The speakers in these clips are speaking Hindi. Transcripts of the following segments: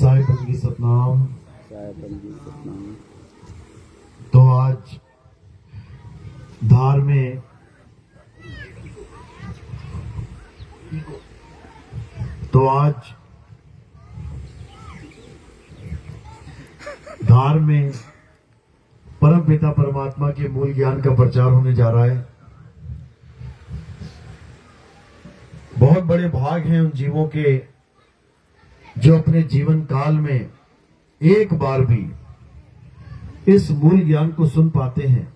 साहिब बंदगी सतनाम। तो आज धार में परम पिता परमात्मा के मूल ज्ञान का प्रचार होने जा रहा है। बहुत बड़े भाग हैं उन जीवों के जो अपने जीवन काल में एक बार भी इस मूल ज्ञान को सुन पाते हैं,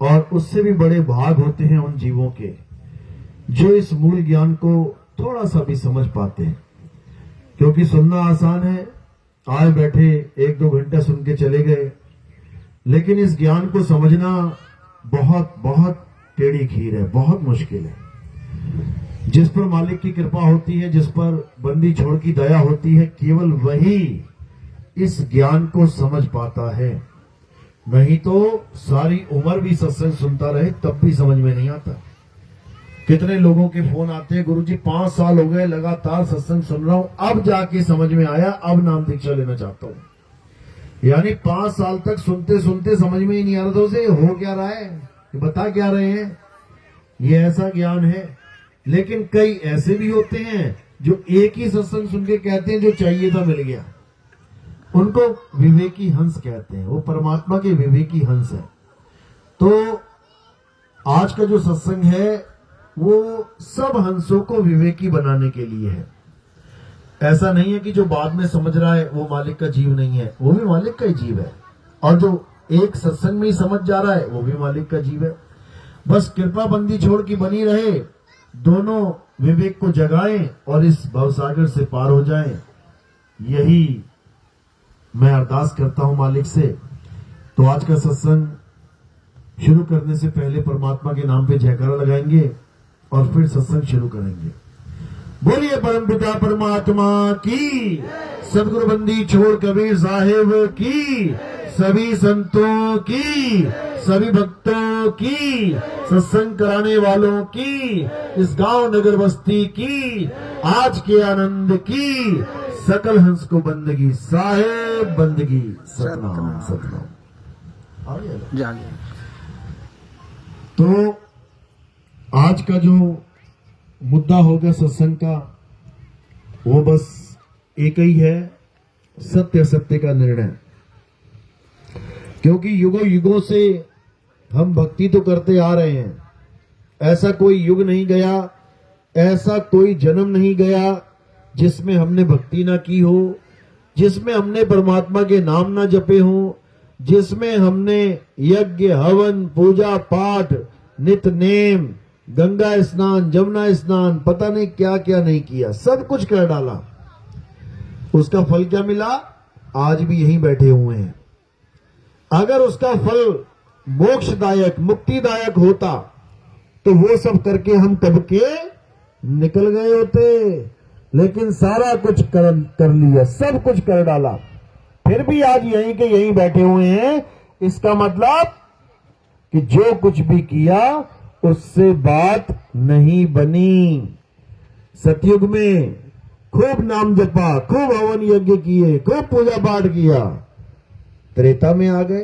और उससे भी बड़े भाग होते हैं उन जीवों के जो इस मूल ज्ञान को थोड़ा सा भी समझ पाते हैं। क्योंकि सुनना आसान है, आए बैठे एक दो घंटा सुन के चले गए, लेकिन इस ज्ञान को समझना बहुत बहुत टेढ़ी खीर है, बहुत मुश्किल है। जिस पर मालिक की कृपा होती है, जिस पर बंदी छोड़ की दया होती है, केवल वही इस ज्ञान को समझ पाता है। नहीं तो सारी उम्र भी सत्संग सुनता रहे तब भी समझ में नहीं आता। कितने लोगों के फोन आते हैं, गुरुजी 5 साल हो गए लगातार सत्संग सुन रहा हूं, अब जाके समझ में आया, अब नाम दीक्षा लेना चाहता हूं। यानी 5 साल तक सुनते सुनते समझ में ही नहीं आ रहा था उसे हो क्या रहा है, बता क्या रहे हैं, ये ऐसा ज्ञान है। लेकिन कई ऐसे भी होते हैं जो एक ही सत्संग सुन के कहते हैं जो चाहिए था मिल गया। उनको विवेकी हंस कहते हैं, वो परमात्मा के विवेकी हंस है। तो आज का जो सत्संग है वो सब हंसों को विवेकी बनाने के लिए है। ऐसा नहीं है कि जो बाद में समझ रहा है वो मालिक का जीव नहीं है, वो भी मालिक का ही जीव है, और जो एक सत्संग में ही समझ जा रहा है वो भी मालिक का जीव है। बस कृपा बंदी छोड़ की बनी रहे, दोनों विवेक को जगाएं और इस भवसागर से पार हो जाएं, यही मैं अरदास करता हूं मालिक से। तो आज का सत्संग शुरू करने से पहले परमात्मा के नाम पे जयकारा लगाएंगे और फिर सत्संग शुरू करेंगे। बोलिए परम पिता परमात्मा की, सदगुरु बंदी छोड़ कबीर साहिब की, सभी संतों की, सभी भक्तों की, सत्संग कराने वालों की, इस गांव नगर बस्ती की, आज के आनंद की, सकल हंस को बंदगी साहेब बंदगी सतनाम सतनाम। तो आज का जो मुद्दा होगा सत्संग का वो बस एक ही है, सत्य सत्य का निर्णय। क्योंकि युगों युगों से हम भक्ति तो करते आ रहे हैं, ऐसा कोई युग नहीं गया, ऐसा कोई जन्म नहीं गया जिसमें हमने भक्ति ना की हो, जिसमें हमने परमात्मा के नाम ना जपे हो, जिसमें हमने यज्ञ हवन पूजा पाठ नित नेम गंगा स्नान जमुना स्नान पता नहीं क्या क्या नहीं किया, सब कुछ कर डाला। उसका फल क्या मिला? आज भी यहीं बैठे हुए हैं। अगर उसका फल मोक्षदायक मुक्तिदायक होता तो वो सब करके हम कब के निकल गए होते, लेकिन सारा कुछ कर लिया, सब कुछ कर डाला, फिर भी आज यहीं के यहीं बैठे हुए हैं। इसका मतलब कि जो कुछ भी किया उससे बात नहीं बनी। सतयुग में खूब नाम जपा, खूब हवन यज्ञ किए, खूब पूजा पाठ किया। त्रेता में आ गए,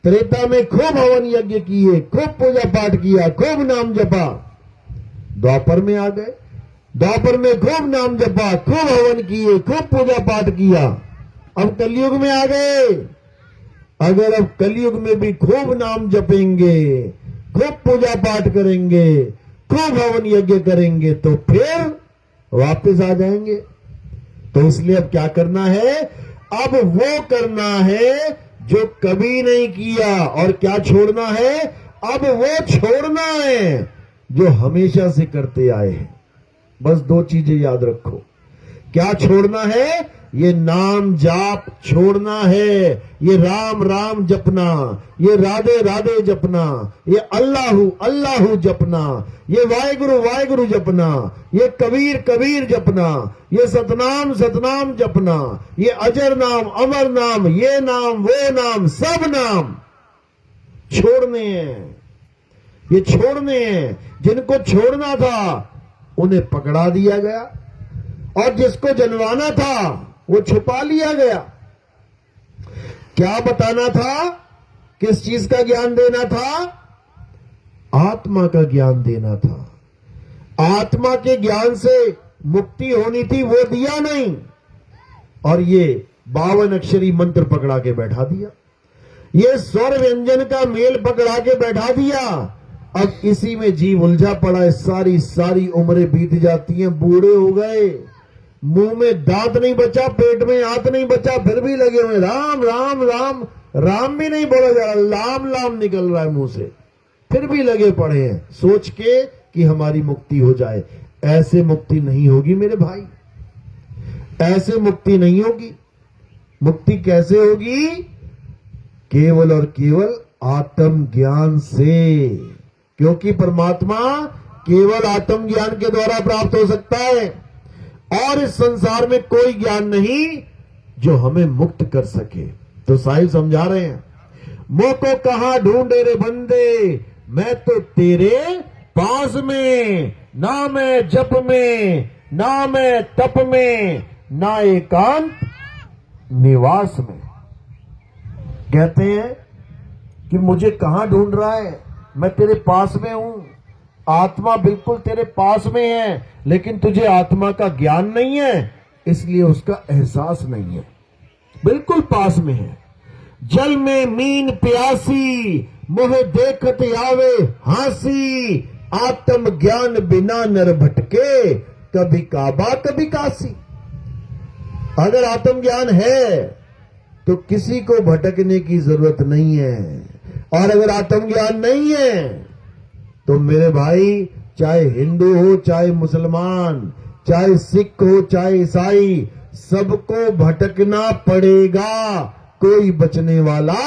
त्रेता में खूब हवन यज्ञ किए, खूब पूजा पाठ किया, खूब नाम जपा। द्वापर में आ गए, द्वापर में खूब नाम जपा, खूब हवन किए, खूब पूजा पाठ किया। अब कलयुग में आ गए। अगर अब कलयुग में भी खूब नाम जपेंगे, खूब पूजा पाठ करेंगे, खूब हवन यज्ञ करेंगे तो फिर वापस आ जाएंगे। तो इसलिए अब क्या करना है? अब वो करना है जो कभी नहीं किया। और क्या छोड़ना है? अब वो छोड़ना है जो हमेशा से करते आए हैं। बस 2 चीजें याद रखो। क्या छोड़ना है? ये नाम जाप छोड़ना है, ये राम राम जपना, ये राधे राधे जपना, ये अल्लाहू अल्लाहू जपना, ये वाहेगुरु वाहेगुरु जपना, ये कबीर कबीर जपना, ये सतनाम सतनाम जपना, ये अजर नाम अमर नाम, ये नाम वो नाम, सब नाम छोड़ने हैं। ये छोड़ने हैं। जिनको छोड़ना था उन्हें पकड़ा दिया गया, और जिसको जनवाना था वो छुपा लिया गया। क्या बताना था? किस चीज का ज्ञान देना था? आत्मा का ज्ञान देना था। आत्मा के ज्ञान से मुक्ति होनी थी, वो दिया नहीं, और ये 52 अक्षरी मंत्र पकड़ा के बैठा दिया, ये स्वर व्यंजन का मेल पकड़ा के बैठा दिया। अब इसी में जीव उलझा पड़ा है। सारी सारी उम्रें बीत जाती हैं, बूढ़े हो गए, मुंह में दांत नहीं बचा, पेट में हाथ नहीं बचा, फिर भी लगे हुए राम राम राम। राम भी नहीं बोला जा रहा, लाम लाम निकल रहा है मुंह से, फिर भी लगे पड़े हैं सोच के कि हमारी मुक्ति हो जाए। ऐसे मुक्ति नहीं होगी मेरे भाई, ऐसे मुक्ति नहीं होगी। मुक्ति कैसे होगी? केवल और केवल आत्म ज्ञान से, क्योंकि परमात्मा केवल आत्म ज्ञान के द्वारा प्राप्त हो सकता है, और इस संसार में कोई ज्ञान नहीं जो हमें मुक्त कर सके। तो साहिब समझा रहे हैं, मोह को कहां ढूंढे रे बंदे, मैं तो तेरे पास में, ना मैं जप में, ना मैं तप में, ना एकांत निवास में। कहते हैं कि मुझे कहां ढूंढ रहा है, मैं तेरे पास में हूं, आत्मा बिल्कुल तेरे पास में है, लेकिन तुझे आत्मा का ज्ञान नहीं है, इसलिए उसका एहसास नहीं है। बिल्कुल पास में है। जल में मीन प्यासी, मोह देखत आवे हासी, आत्म ज्ञान बिना नर भटके, कभी काबा कभी काशी। अगर आत्म ज्ञान है तो किसी को भटकने की जरूरत नहीं है, और अगर आत्म ज्ञान नहीं है तो मेरे भाई, चाहे हिंदू हो, चाहे मुसलमान, चाहे सिख हो, चाहे ईसाई, सबको भटकना पड़ेगा, कोई बचने वाला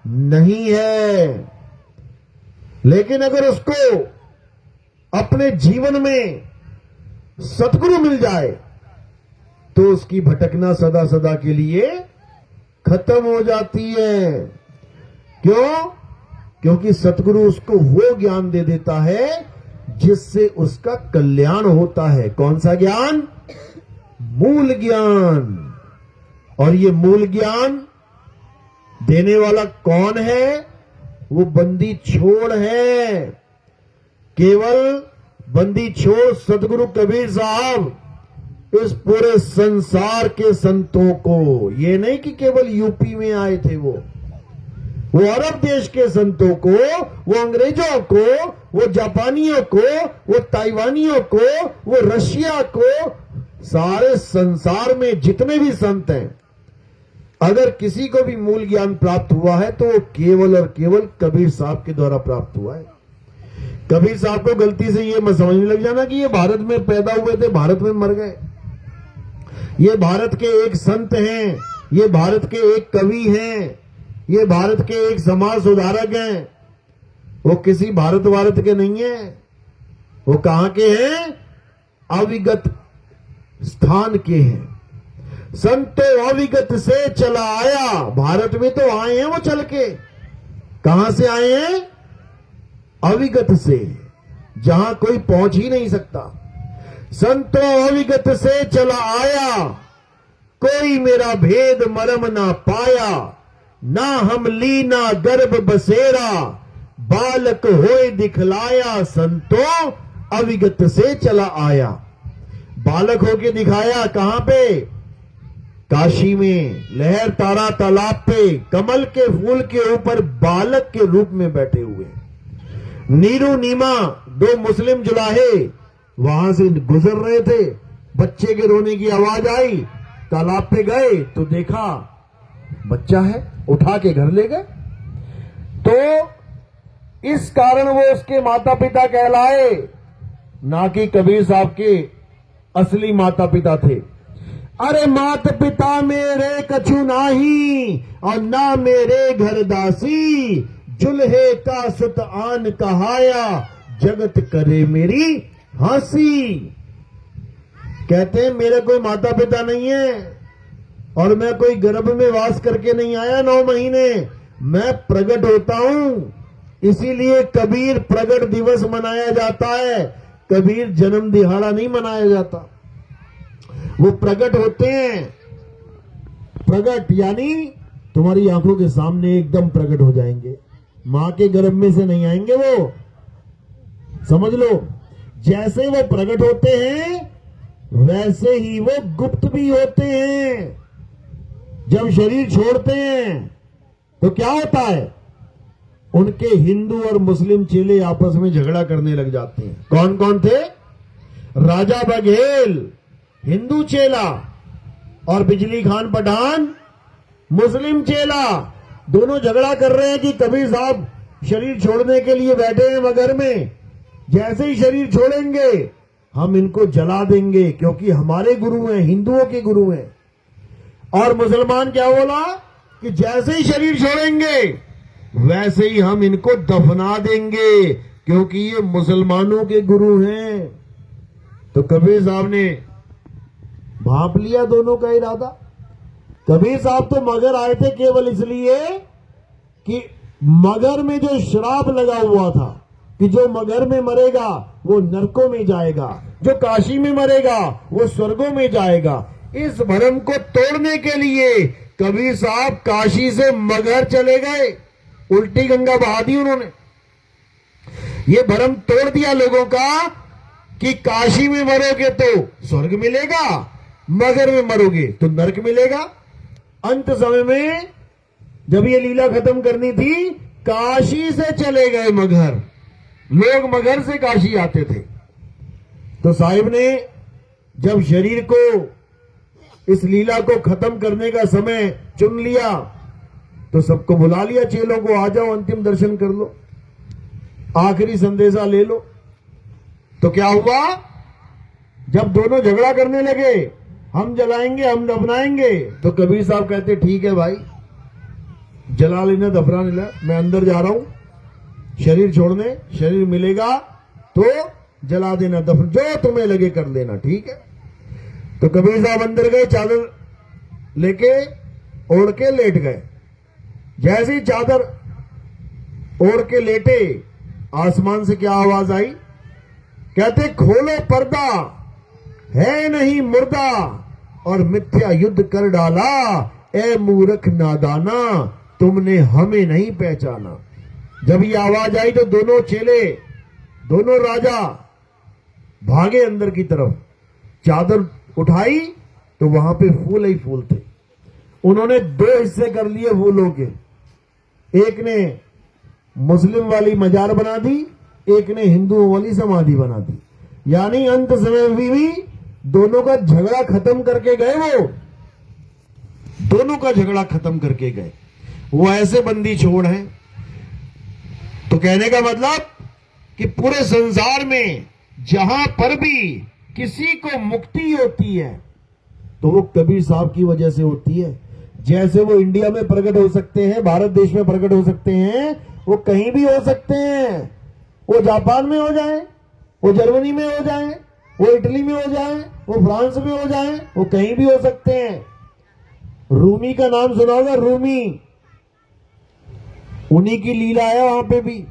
नहीं है। लेकिन अगर उसको अपने जीवन में सतगुरु मिल जाए तो उसकी भटकना सदा सदा के लिए खत्म हो जाती है। क्यों? क्योंकि सतगुरु उसको वो ज्ञान दे देता है जिससे उसका कल्याण होता है। कौन सा ज्ञान? मूल ज्ञान। और ये मूल ज्ञान देने वाला कौन है? वो बंदी छोड़ है। केवल बंदी छोड़ सतगुरु कबीर साहब इस पूरे संसार के संतों को, ये नहीं कि केवल यूपी में आए थे, वो अरब देश के संतों को, वो अंग्रेजों को, वो जापानियों को, वो ताइवानियों को, वो रशिया को, सारे संसार में जितने भी संत हैं, अगर किसी को भी मूल ज्ञान प्राप्त हुआ है तो वो केवल और केवल कबीर साहब के द्वारा प्राप्त हुआ है। कबीर साहब को गलती से ये मत समझने लग जाना कि ये भारत में पैदा हुए थे, भारत में मर गए। ये भारत के एक संत हैं, ये भारत के एक कवि हैं, ये भारत के एक समाज सुधारक हैं। वो किसी भारत के नहीं है। वो कहां के हैं? अविगत स्थान के हैं। संतो अविगत से चला आया। भारत में तो आए हैं वो चल के। कहां से आए हैं? अविगत से, जहां कोई पहुंच ही नहीं सकता। संतो अविगत से चला आया, कोई मेरा भेद मरम ना पाया, ना हम लीना गर्भ बसेरा, बालक होए दिखलाया, संतो अविगत से चला आया। बालक होके दिखाया कहां पे? काशी में, लहर तारा तालाब पे, कमल के फूल के ऊपर बालक के रूप में बैठे हुए। नीरू नीमा दो मुस्लिम जुलाहे वहां से गुजर रहे थे, बच्चे के रोने की आवाज आई, तालाब पे गए तो देखा बच्चा है, उठा के घर ले गए। तो इस कारण वो उसके माता पिता कहलाए, ना कि कबीर साहब के असली माता पिता थे। अरे माता पिता मेरे कछु नाही, और ना मेरे घर दासी, जुल्हे का सुत आन कहाया, जगत करे मेरी हंसी। कहते हैं मेरे कोई माता पिता नहीं है, और मैं कोई गर्भ में वास करके नहीं आया 9 महीने, मैं प्रकट होता हूं। इसीलिए कबीर प्रकट दिवस मनाया जाता है, कबीर जन्म दिहाड़ा नहीं मनाया जाता। वो प्रकट होते हैं प्रकट यानी तुम्हारी आंखों के सामने एकदम प्रकट हो जाएंगे, मां के गर्भ में से नहीं आएंगे वो, समझ लो। जैसे वो प्रकट होते हैं वैसे ही वो गुप्त भी होते हैं। जब शरीर छोड़ते हैं तो क्या होता है, उनके हिंदू और मुस्लिम चेले आपस में झगड़ा करने लग जाते हैं। कौन कौन थे, राजा बघेल हिंदू चेला और बिजली खान पठान मुस्लिम चेला, दोनों झगड़ा कर रहे हैं कि कबीर साहब शरीर छोड़ने के लिए बैठे हैं मगर में, जैसे ही शरीर छोड़ेंगे हम इनको जला देंगे क्योंकि हमारे गुरु हैं, हिंदुओं के गुरु हैं। और मुसलमान क्या बोला कि जैसे ही शरीर छोड़ेंगे वैसे ही हम इनको दफना देंगे क्योंकि ये मुसलमानों के गुरु हैं। तो कबीर साहब ने भांप लिया दोनों का इरादा। कबीर साहब तो मगर आए थे केवल इसलिए कि मगर में जो श्राप लगा हुआ था कि जो मगर में मरेगा वो नरकों में जाएगा, जो काशी में मरेगा वो स्वर्गों में जाएगा, इस भ्रम को तोड़ने के लिए कबीर साहब काशी से मगहर चले गए, उल्टी गंगा बहा दी उन्होंने। ये भ्रम तोड़ दिया लोगों का कि काशी में मरोगे तो स्वर्ग मिलेगा, मगहर में मरोगे तो नरक मिलेगा। अंत समय में जब ये लीला खत्म करनी थी, काशी से चले गए मगहर, लोग मगहर से काशी आते थे। तो साहिब ने जब शरीर को, इस लीला को खत्म करने का समय चुन लिया तो सबको बुला लिया, चेलों को, आ जाओ अंतिम दर्शन कर लो, आखिरी संदेशा ले लो। तो क्या हुआ, जब दोनों झगड़ा करने लगे, हम जलाएंगे हम दफनाएंगे, तो कबीर साहब कहते ठीक है भाई, जला लेना दफना लेना, मैं अंदर जा रहा हूं शरीर छोड़ने, शरीर मिलेगा तो जला देना, दफन जो तुम्हें लगे कर लेना, ठीक है। तो कबीर साहब अंदर गए, चादर लेके ओढ़ के लेट गए। जैसे ही चादर ओढ़ के लेटे, आसमान से क्या आवाज आई, कहते खोलो पर्दा, है नहीं मुर्दा और मिथ्या युद्ध कर डाला, ए मूर्ख नादाना तुमने हमें नहीं पहचाना। जब ये आवाज आई तो दोनों चेले, दोनों राजा भागे अंदर की तरफ। चादर उठाई तो वहां पे फूल ही फूल थे। उन्होंने दो हिस्से कर लिए फूलों के, एक ने मुस्लिम वाली मजार बना दी, एक ने हिंदुओं वाली समाधि बना दी। यानी अंत समय भी दोनों का झगड़ा खत्म करके गए, वो दोनों का झगड़ा खत्म करके गए। वो ऐसे बंदी छोड़ हैं। तो कहने का मतलब कि पूरे संसार में जहां पर भी किसी को मुक्ति होती है तो वो कबीर साहब की वजह से होती है। जैसे वो इंडिया में प्रकट हो सकते हैं, भारत देश में प्रकट हो सकते हैं, वो कहीं भी हो सकते हैं। वो जापान में हो जाए, वो जर्मनी में हो जाए, वो इटली में हो जाए, वो फ्रांस में हो जाए, वो कहीं भी हो सकते हैं। रूमी का नाम सुना होगा, रूमी, उन्हीं की लीला है वहां पे भी,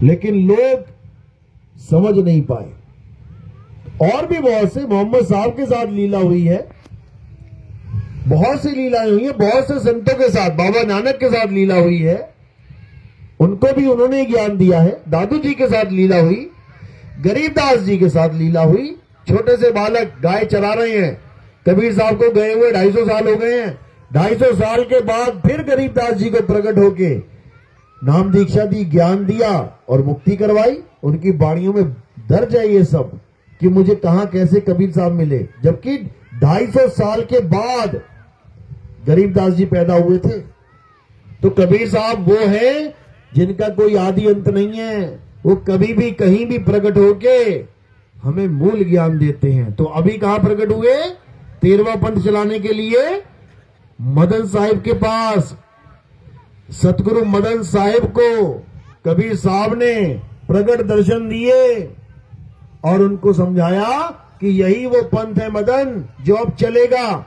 लेकिन लोग समझ नहीं पाए। और भी बहुत से, मोहम्मद साहब के साथ लीला हुई है, बहुत सी लीलाएं हुई है, बहुत से संतों के साथ, बाबा नानक के साथ लीला हुई है, उनको भी उन्होंने ज्ञान दिया है। दादू जी के साथ लीला हुई, गरीबदास जी के साथ लीला हुई। छोटे से बालक गाय चरा रहे हैं, कबीर साहब को गए हुए 250 साल हो गए हैं। 250 साल के बाद फिर गरीबदास जी को प्रकट होके नाम दीक्षा दी, ज्ञान दिया और मुक्ति करवाई। उनकी बाणियों में दर्ज है ये सब कि मुझे कहां कैसे कबीर साहब मिले, जबकि 250 साल के बाद गरीबदास जी पैदा हुए थे। तो कबीर साहब वो है जिनका कोई आदि अंत नहीं है, वो कभी भी कहीं भी प्रकट होके हमें मूल ज्ञान देते हैं। तो अभी कहां प्रकट हुए, 13वां पंथ चलाने के लिए मदन साहिब के पास। सतगुरु मदन साहिब को कबीर साहब ने प्रकट दर्शन दिए और उनको समझाया कि यही वो पंथ है मदन, जो अब चलेगा,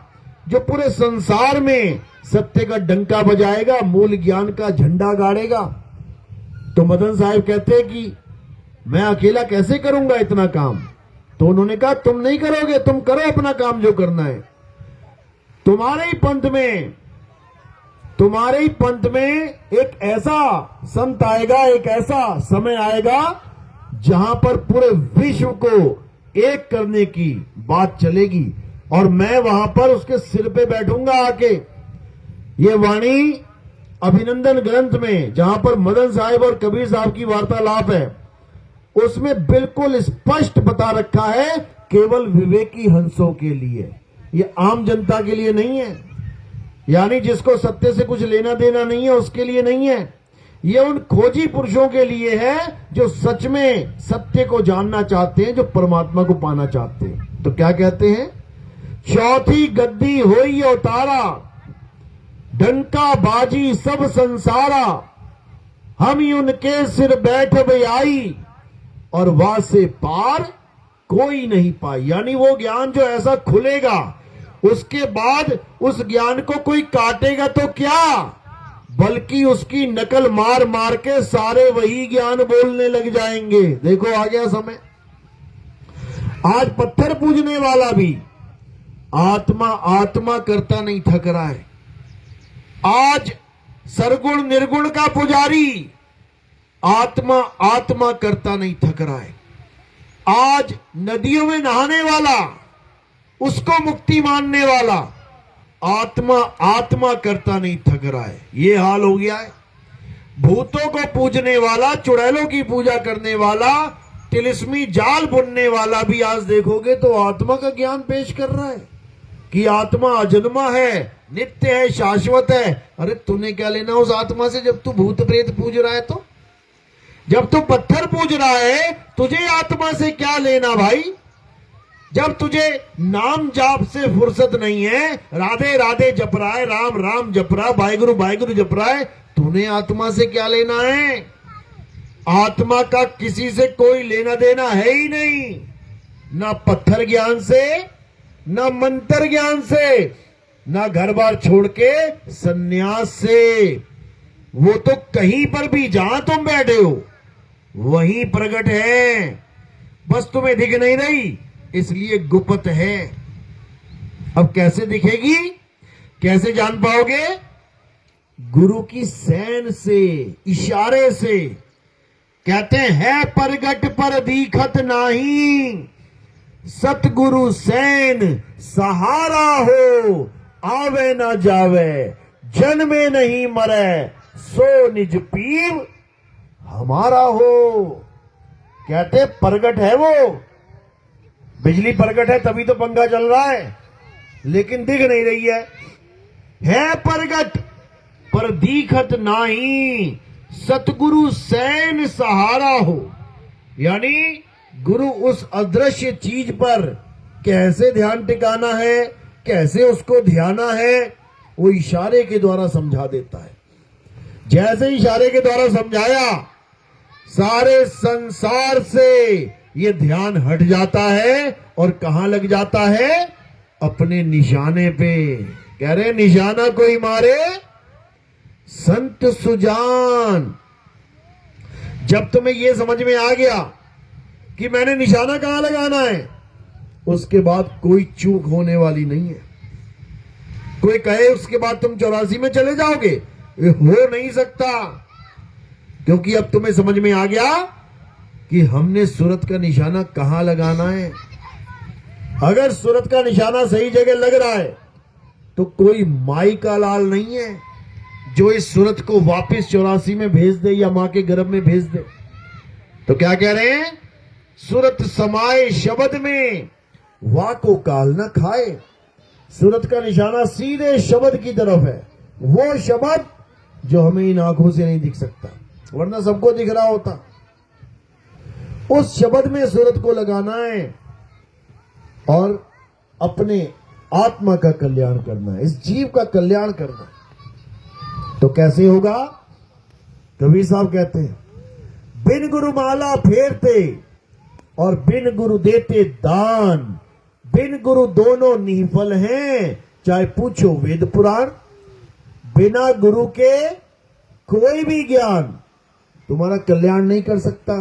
जो पूरे संसार में सत्य का डंका बजाएगा, मूल ज्ञान का झंडा गाड़ेगा। तो मदन साहिब कहते हैं कि मैं अकेला कैसे करूंगा इतना काम। तो उन्होंने कहा तुम नहीं करोगे, तुम करो अपना काम जो करना है। तुम्हारे ही पंथ में एक ऐसा संत आएगा, एक ऐसा समय आएगा जहां पर पूरे विश्व को एक करने की बात चलेगी और मैं वहां पर उसके सिर पे बैठूंगा आके। ये वाणी अभिनंदन ग्रंथ में जहां पर मदन साहिब और कबीर साहब की वार्तालाप है, उसमें बिल्कुल स्पष्ट बता रखा है, केवल विवेकी हंसों के लिए, ये आम जनता के लिए नहीं है। यानी जिसको सत्य से कुछ लेना देना नहीं है उसके लिए नहीं है, ये उन खोजी पुरुषों के लिए है जो सच में सत्य को जानना चाहते हैं, जो परमात्मा को पाना चाहते हैं। तो क्या कहते हैं, चौथी गद्दी होई उतारा, डंका बाजी सब संसारा, हम ही उनके सिर बैठ आई और वासे पार कोई नहीं पाई। यानी वो ज्ञान जो ऐसा खुलेगा, उसके बाद उस ज्ञान को कोई काटेगा तो क्या, बल्कि उसकी नकल मार मार के सारे वही ज्ञान बोलने लग जाएंगे। देखो आ गया समय। आज पत्थर पूजने वाला भी आत्मा आत्मा करता नहीं थक रहा है। आज सरगुण निर्गुण का पुजारी आत्मा आत्मा करता नहीं थक रहा है। आज नदियों में नहाने वाला, उसको मुक्ति मानने वाला आत्मा आत्मा करता नहीं थक रहा है। ये हाल हो गया है। भूतों को पूजने वाला, चुड़ैलों की पूजा करने वाला, तिलिस्मी जाल बुनने वाला भी आज देखोगे तो आत्मा का ज्ञान पेश कर रहा है कि आत्मा अजन्मा है, नित्य है, शाश्वत है। अरे तूने क्या लेना उस आत्मा से जब तू भूत प्रेत पूज रहा है? तो जब तू पत्थर पूज रहा है, तुझे आत्मा से क्या लेना भाई? जब तुझे नाम जाप से फुर्सत नहीं है, राधे राधे जप रहा है, राम राम जप रहा है, वाहिगुरु जप रहा है, तूने आत्मा से क्या लेना है? आत्मा का किसी से कोई लेना देना है ही नहीं, ना पत्थर ज्ञान से, ना मंत्र ज्ञान से, ना घर बार छोड़ के सन्यास से। वो तो कहीं पर भी जहां तुम बैठे हो वहीं प्रकट है, बस तुम्हें दिख नहीं रही इसलिए गुप्त है। अब कैसे दिखेगी, कैसे जान पाओगे? गुरु की सैन से, इशारे से। कहते हैं प्रगट पर दीखत नाही, सतगुरु सैन सहारा हो, आवे ना जावे जन्मे नहीं मरे, सो निज पीर हमारा हो। कहते प्रगट है वो, बिजली प्रगट है तभी तो पंखा चल रहा है, लेकिन दिख नहीं रही है प्रगट पर दीखत नाही, सतगुरु सैन सहारा हो। यानी गुरु उस अदृश्य चीज पर कैसे ध्यान टिकाना है, कैसे उसको ध्याना है, वो इशारे के द्वारा समझा देता है। जैसे इशारे के द्वारा समझाया, सारे संसार से ये ध्यान हट जाता है और कहां लग जाता है? अपने निशाने पे। कह रहे निशाना कोई मारे संत सुजान। जब तुम्हें यह समझ में आ गया कि मैंने निशाना कहां लगाना है, उसके बाद कोई चूक होने वाली नहीं है। कोई कहे उसके बाद तुम 84 में चले जाओगे, ये हो नहीं सकता, क्योंकि अब तुम्हें समझ में आ गया कि हमने सूरत का निशाना कहां लगाना है। अगर सूरत का निशाना सही जगह लग रहा है तो कोई माई का लाल नहीं है जो इस सूरत को वापस 84 में भेज दे या मां के गर्भ में भेज दे। तो क्या कह रहे हैं? सूरत समाए शब्द में, वाह को काल न खाए। सूरत का निशाना सीधे शब्द की तरफ है, वो शब्द जो हमें इन आंखों से नहीं दिख सकता, वरना सबको दिख रहा होता। उस शब्द में सूरत को लगाना है और अपने आत्मा का कल्याण करना है, इस जीव का कल्याण करना है। तो कैसे होगा? कबीर साहब कहते हैं, बिन गुरु माला फेरते और बिन गुरु देते दान, बिन गुरु दोनों निफल हैं, चाहे पूछो वेद पुराण। बिना गुरु के कोई भी ज्ञान तुम्हारा कल्याण नहीं कर सकता।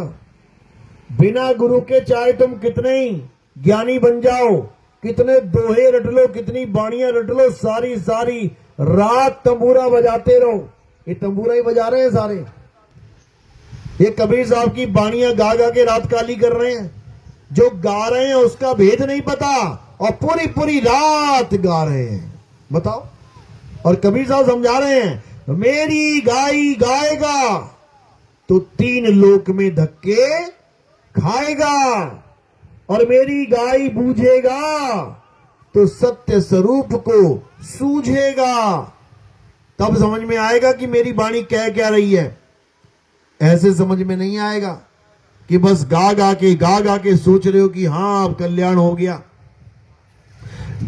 बिना गुरु के चाहे तुम कितने ही ज्ञानी बन जाओ, कितने दोहे रट लो, कितनी बाणियां रट लो, सारी सारी रात तंबूरा बजाते रहो। ये तंबूरा ही बजा रहे हैं सारे। ये कबीर साहब की बाणियां गा गा के रात काली कर रहे हैं। जो गा रहे हैं उसका भेद नहीं पता और पूरी पूरी रात गा रहे हैं। बताओ। और कबीर साहब समझा रहे हैं, मेरी गाई गाएगा तो 3 लोक में धक्के खाएगा, और मेरी गाय बूझेगा तो सत्य स्वरूप को सूझेगा। तब समझ में आएगा कि मेरी वाणी कह क्या रही है। ऐसे समझ में नहीं आएगा कि बस गा गा के सोच रहे हो कि हाँ अब कल्याण हो गया।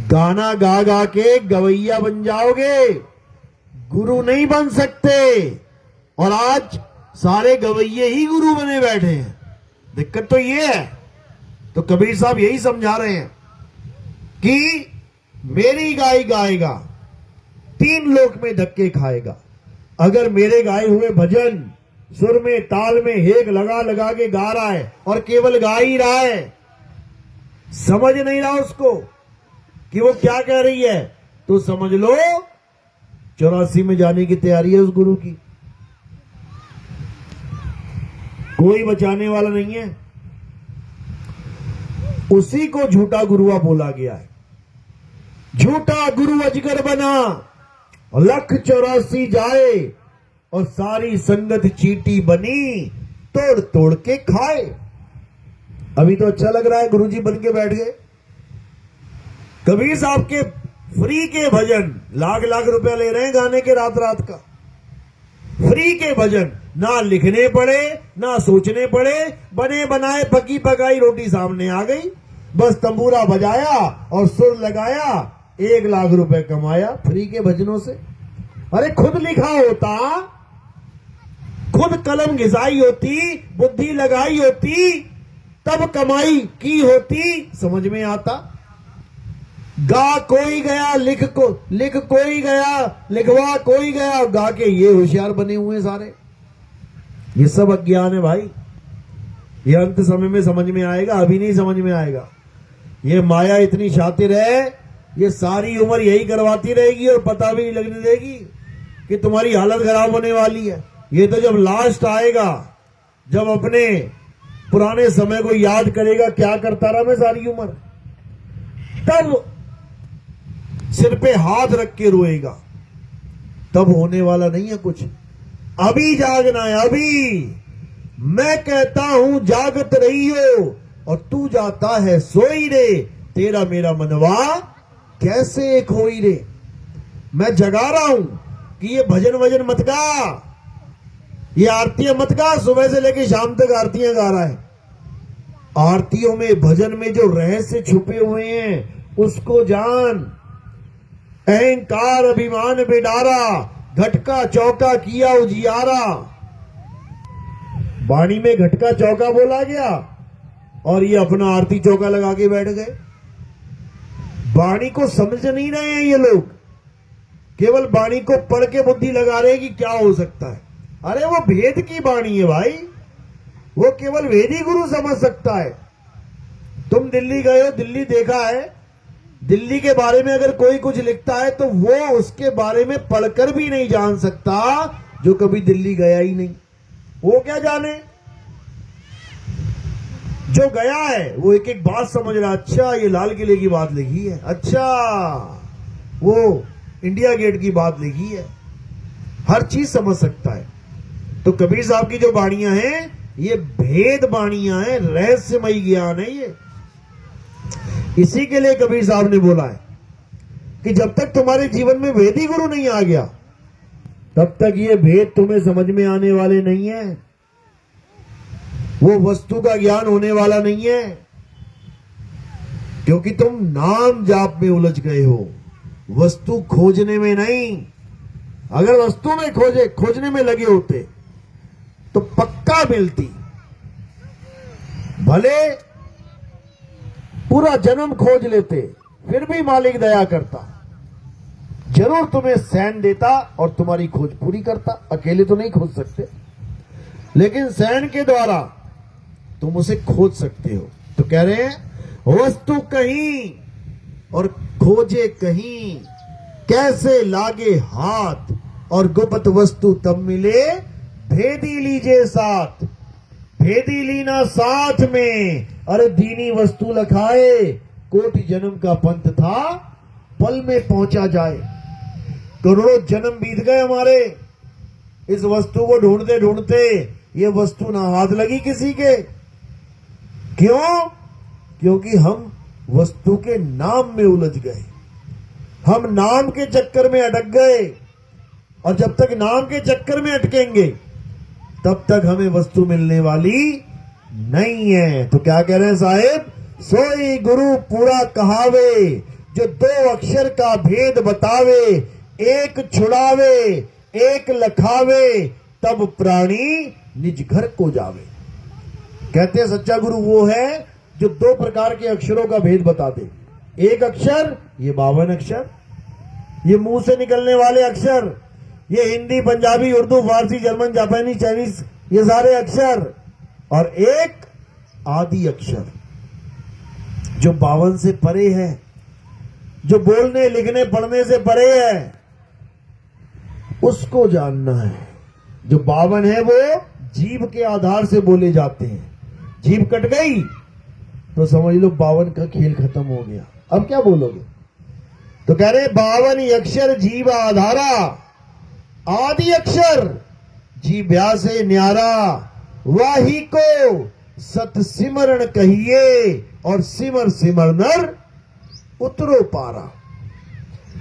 गाना गा गा के गवैया बन जाओगे, गुरु नहीं बन सकते। और आज सारे गवैये ही गुरु बने बैठे हैं। दिक्कत तो ये है। तो कबीर साहब यही समझा रहे हैं कि मेरी गाय गाएगा 3 लोक में धक्के खाएगा। अगर मेरे गाए हुए भजन सुर में ताल में हेक लगा लगा के गा रहा है और केवल गा ही रहा है, समझ नहीं रहा उसको कि वो क्या कह रही है, तो समझ लो 84 में जाने की तैयारी है उस गुरु की। कोई बचाने वाला नहीं है। उसी को झूठा गुरुआ बोला गया है। झूठा गुरु अजगर बना, लख 84 जाए, और सारी संगत चींटी बनी, तोड़ तोड़ के खाए। अभी तो अच्छा लग रहा है, गुरुजी बन के बैठ गए। कबीर साहब के फ्री के भजन लाख लाख रुपया ले रहे हैं गाने के, रात रात का फ्री के भजन। ना लिखने पड़े ना सोचने पड़े, बने बनाए पकी पकाई रोटी सामने आ गई। बस तंबूरा बजाया और सुर लगाया, 1 लाख रुपए कमाया फ्री के भजनों से। अरे खुद लिखा होता, खुद कलम घिसाई होती, बुद्धि लगाई होती, तब कमाई की होती, समझ में आता। गा कोई गया, लिख कोई गया, लिखवा कोई गया, गा के ये होशियार बने हुए सारे। ये सब अज्ञान है भाई। ये अंत समय में समझ में आएगा, अभी नहीं समझ में आएगा। ये माया इतनी शातिर है, ये सारी उम्र यही करवाती रहेगी और पता भी नहीं लगने देगी कि तुम्हारी हालत खराब होने वाली है। ये तो जब लास्ट आएगा, जब अपने पुराने समय को याद करेगा, क्या करता रहा मैं सारी उम्र, तब सिर पे हाथ रख के रोएगा। तब होने वाला नहीं है कुछ। अभी जागना है, अभी। मैं कहता हूं जागत रही हो और तू जाता है सोई रे, तेरा मेरा मनवा कैसे खोई रे। मैं जगा रहा हूं कि ये भजन वजन मत गा, ये आरतियां मत गा। सुबह से लेकर शाम तक आरतियां गा रहा है। आरतियों में भजन में जो रहस्य छुपे हुए हैं उसको जान। अहंकार अभिमान बिडारा, घटका चौका किया उजियारा। वाणी में घटका चौका बोला गया और ये अपना आरती चौका लगा के बैठ गए। वाणी को समझ नहीं रहे हैं ये लोग, केवल वाणी को पढ़ के बुद्धि लगा रहे हैं कि क्या हो सकता है। अरे वो भेद की वाणी है भाई, वो केवल वेदी गुरु समझ सकता है। तुम दिल्ली गए हो, दिल्ली देखा है, दिल्ली के बारे में अगर कोई कुछ लिखता है तो वो उसके बारे में पढ़कर भी नहीं जान सकता जो कभी दिल्ली गया ही नहीं। वो क्या जाने, जो गया है वो एक एक बात समझ रहा। अच्छा ये लाल किले की बात लिखी है, अच्छा वो इंडिया गेट की बात लिखी है, हर चीज समझ सकता है। तो कबीर साहब की जो बाणियां हैं ये भेद बाणियां हैं, रहस्यमयी ज्ञान है ये। इसी के लिए कबीर साहब ने बोला है कि जब तक तुम्हारे जीवन में वेदी गुरु नहीं आ गया तब तक ये भेद तुम्हें समझ में आने वाले नहीं है, वो वस्तु का ज्ञान होने वाला नहीं है, क्योंकि तुम नाम जाप में उलझ गए हो, वस्तु खोजने में नहीं। अगर वस्तु में खोजने में लगे होते तो पक्का मिलती। भले पूरा जन्म खोज लेते फिर भी मालिक दया करता, जरूर तुम्हें सैन देता और तुम्हारी खोज पूरी करता। अकेले तो नहीं खोज सकते, लेकिन सैन के द्वारा तुम उसे खोज सकते हो। तो कह रहे हैं वस्तु कहीं और खोजे कहीं, कैसे लागे हाथ, और गुप्त वस्तु तब मिले, भेदी लीजे साथ। भेदी लीना साथ में, अरे दीनी वस्तु लखाए, कोटि जन्म का पंथ था, पल में पहुंचा जाए। करोड़ों जन्म बीत गए हमारे इस वस्तु को ढूंढते ढूंढते, ये वस्तु ना हाथ लगी किसी के। क्यों? क्योंकि हम वस्तु के नाम में उलझ गए, हम नाम के चक्कर में अटक गए। और जब तक नाम के चक्कर में अटकेंगे तब तक हमें वस्तु मिलने वाली नहीं है। तो क्या कह रहे हैं साहेब? सोई गुरु पूरा कहावे, जो दो अक्षर का भेद बतावे, एक छुड़ावे एक लखावे, तब प्राणी निज घर को जावे। कहते हैं सच्चा गुरु वो है जो दो प्रकार के अक्षरों का भेद बता दे। एक अक्षर, ये 52 अक्षर, ये मुंह से निकलने वाले अक्षर, ये हिंदी पंजाबी उर्दू फारसी जर्मन जापानी चाइनीज, ये सारे अक्षर। और एक आदि अक्षर जो 52 से परे है, जो बोलने लिखने पढ़ने से परे है, उसको जानना है। जो 52 है वो जीभ के आधार से बोले जाते हैं। जीभ कट गई तो समझ लो 52 का खेल खत्म हो गया। अब क्या बोलोगे? तो कह रहे 52 अक्षर जीव आधारा, आदि अक्षर जीभ्या से न्यारा, वाही को सत सिमरण कहिए, और सिमर सिमर नर उतरो पारा।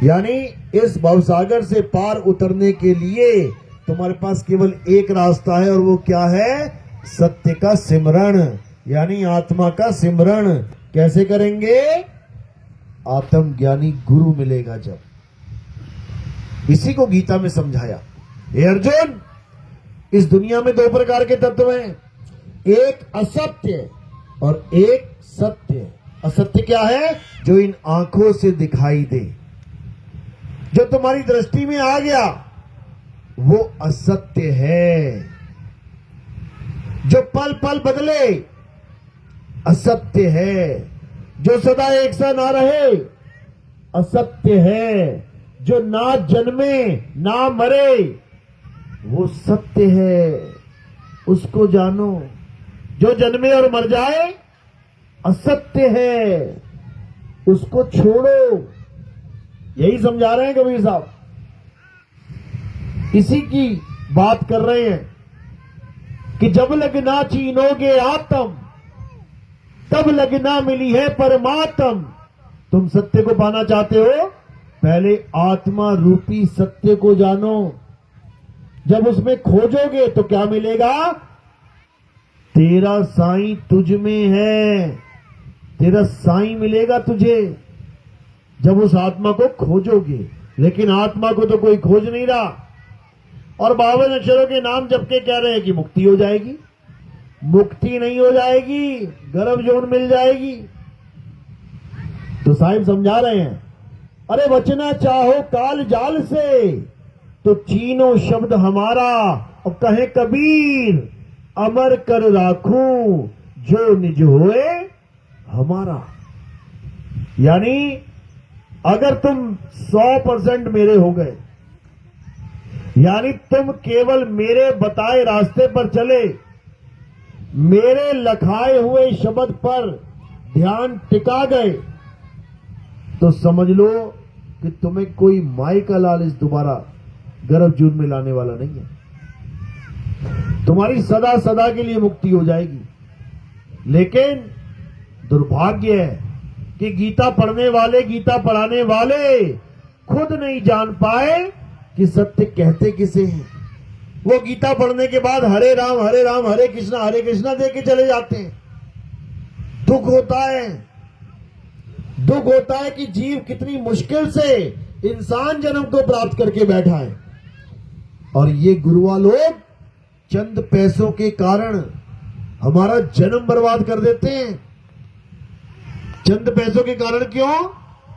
यानी इस भवसागर से पार उतरने के लिए तुम्हारे पास केवल एक रास्ता है, और वो क्या है? सत्य का सिमरण, यानी आत्मा का सिमरण। कैसे करेंगे? आत्मज्ञानी गुरु मिलेगा जब। इसी को गीता में समझाया। हे अर्जुन, इस दुनिया में दो प्रकार के तत्व हैं, एक असत्य और एक सत्य। असत्य क्या है? जो इन आंखों से दिखाई दे, जो तुम्हारी दृष्टि में आ गया, वो असत्य है। जो पल पल बदले, असत्य है। जो सदा एक सा ना रहे, असत्य है। जो ना जन्मे ना मरे, वो सत्य है। उसको जानो। जो जन्मे और मर जाए, असत्य है, उसको छोड़ो। यही समझा रहे हैं कबीर साहब। इसी की बात कर रहे हैं कि जब लगना चीनोगे आत्म, तब लगना मिली है परमात्म। तुम सत्य को पाना चाहते हो, पहले आत्मा रूपी सत्य को जानो। जब उसमें खोजोगे तो क्या मिलेगा? तेरा साईं तुझ में है, तेरा साईं मिलेगा तुझे जब उस आत्मा को खोजोगे। लेकिन आत्मा को तो कोई खोज नहीं रहा, और 52 अक्षरों के नाम जप के कह रहे हैं कि मुक्ति हो जाएगी। मुक्ति नहीं हो जाएगी, गर्भ जोन मिल जाएगी। तो साहिब समझा रहे हैं, अरे बचना चाहो काल जाल से, तो चीनो शब्द हमारा। और कहे कबीर, अमर कर राखूं जो निज होए हमारा। यानी अगर तुम 100% मेरे हो गए, यानी तुम केवल मेरे बताए रास्ते पर चले, मेरे लखाए हुए शब्द पर ध्यान टिका गए, तो समझ लो कि तुम्हें कोई माई का लालच दोबारा गर्भ जून में लाने वाला नहीं है। तुम्हारी सदा सदा के लिए मुक्ति हो जाएगी। लेकिन दुर्भाग्य है कि गीता पढ़ने वाले, गीता पढ़ाने वाले खुद नहीं जान पाए कि सत्य कहते किसे हैं। वो गीता पढ़ने के बाद हरे राम हरे कृष्णा दे के चले जाते हैं। दुख होता है, दुख होता है कि जीव कितनी मुश्किल से इंसान जन्म को प्राप्त करके बैठा है, और ये गुरुआ लोग चंद पैसों के कारण हमारा जन्म बर्बाद कर देते हैं। चंद पैसों के कारण क्यों?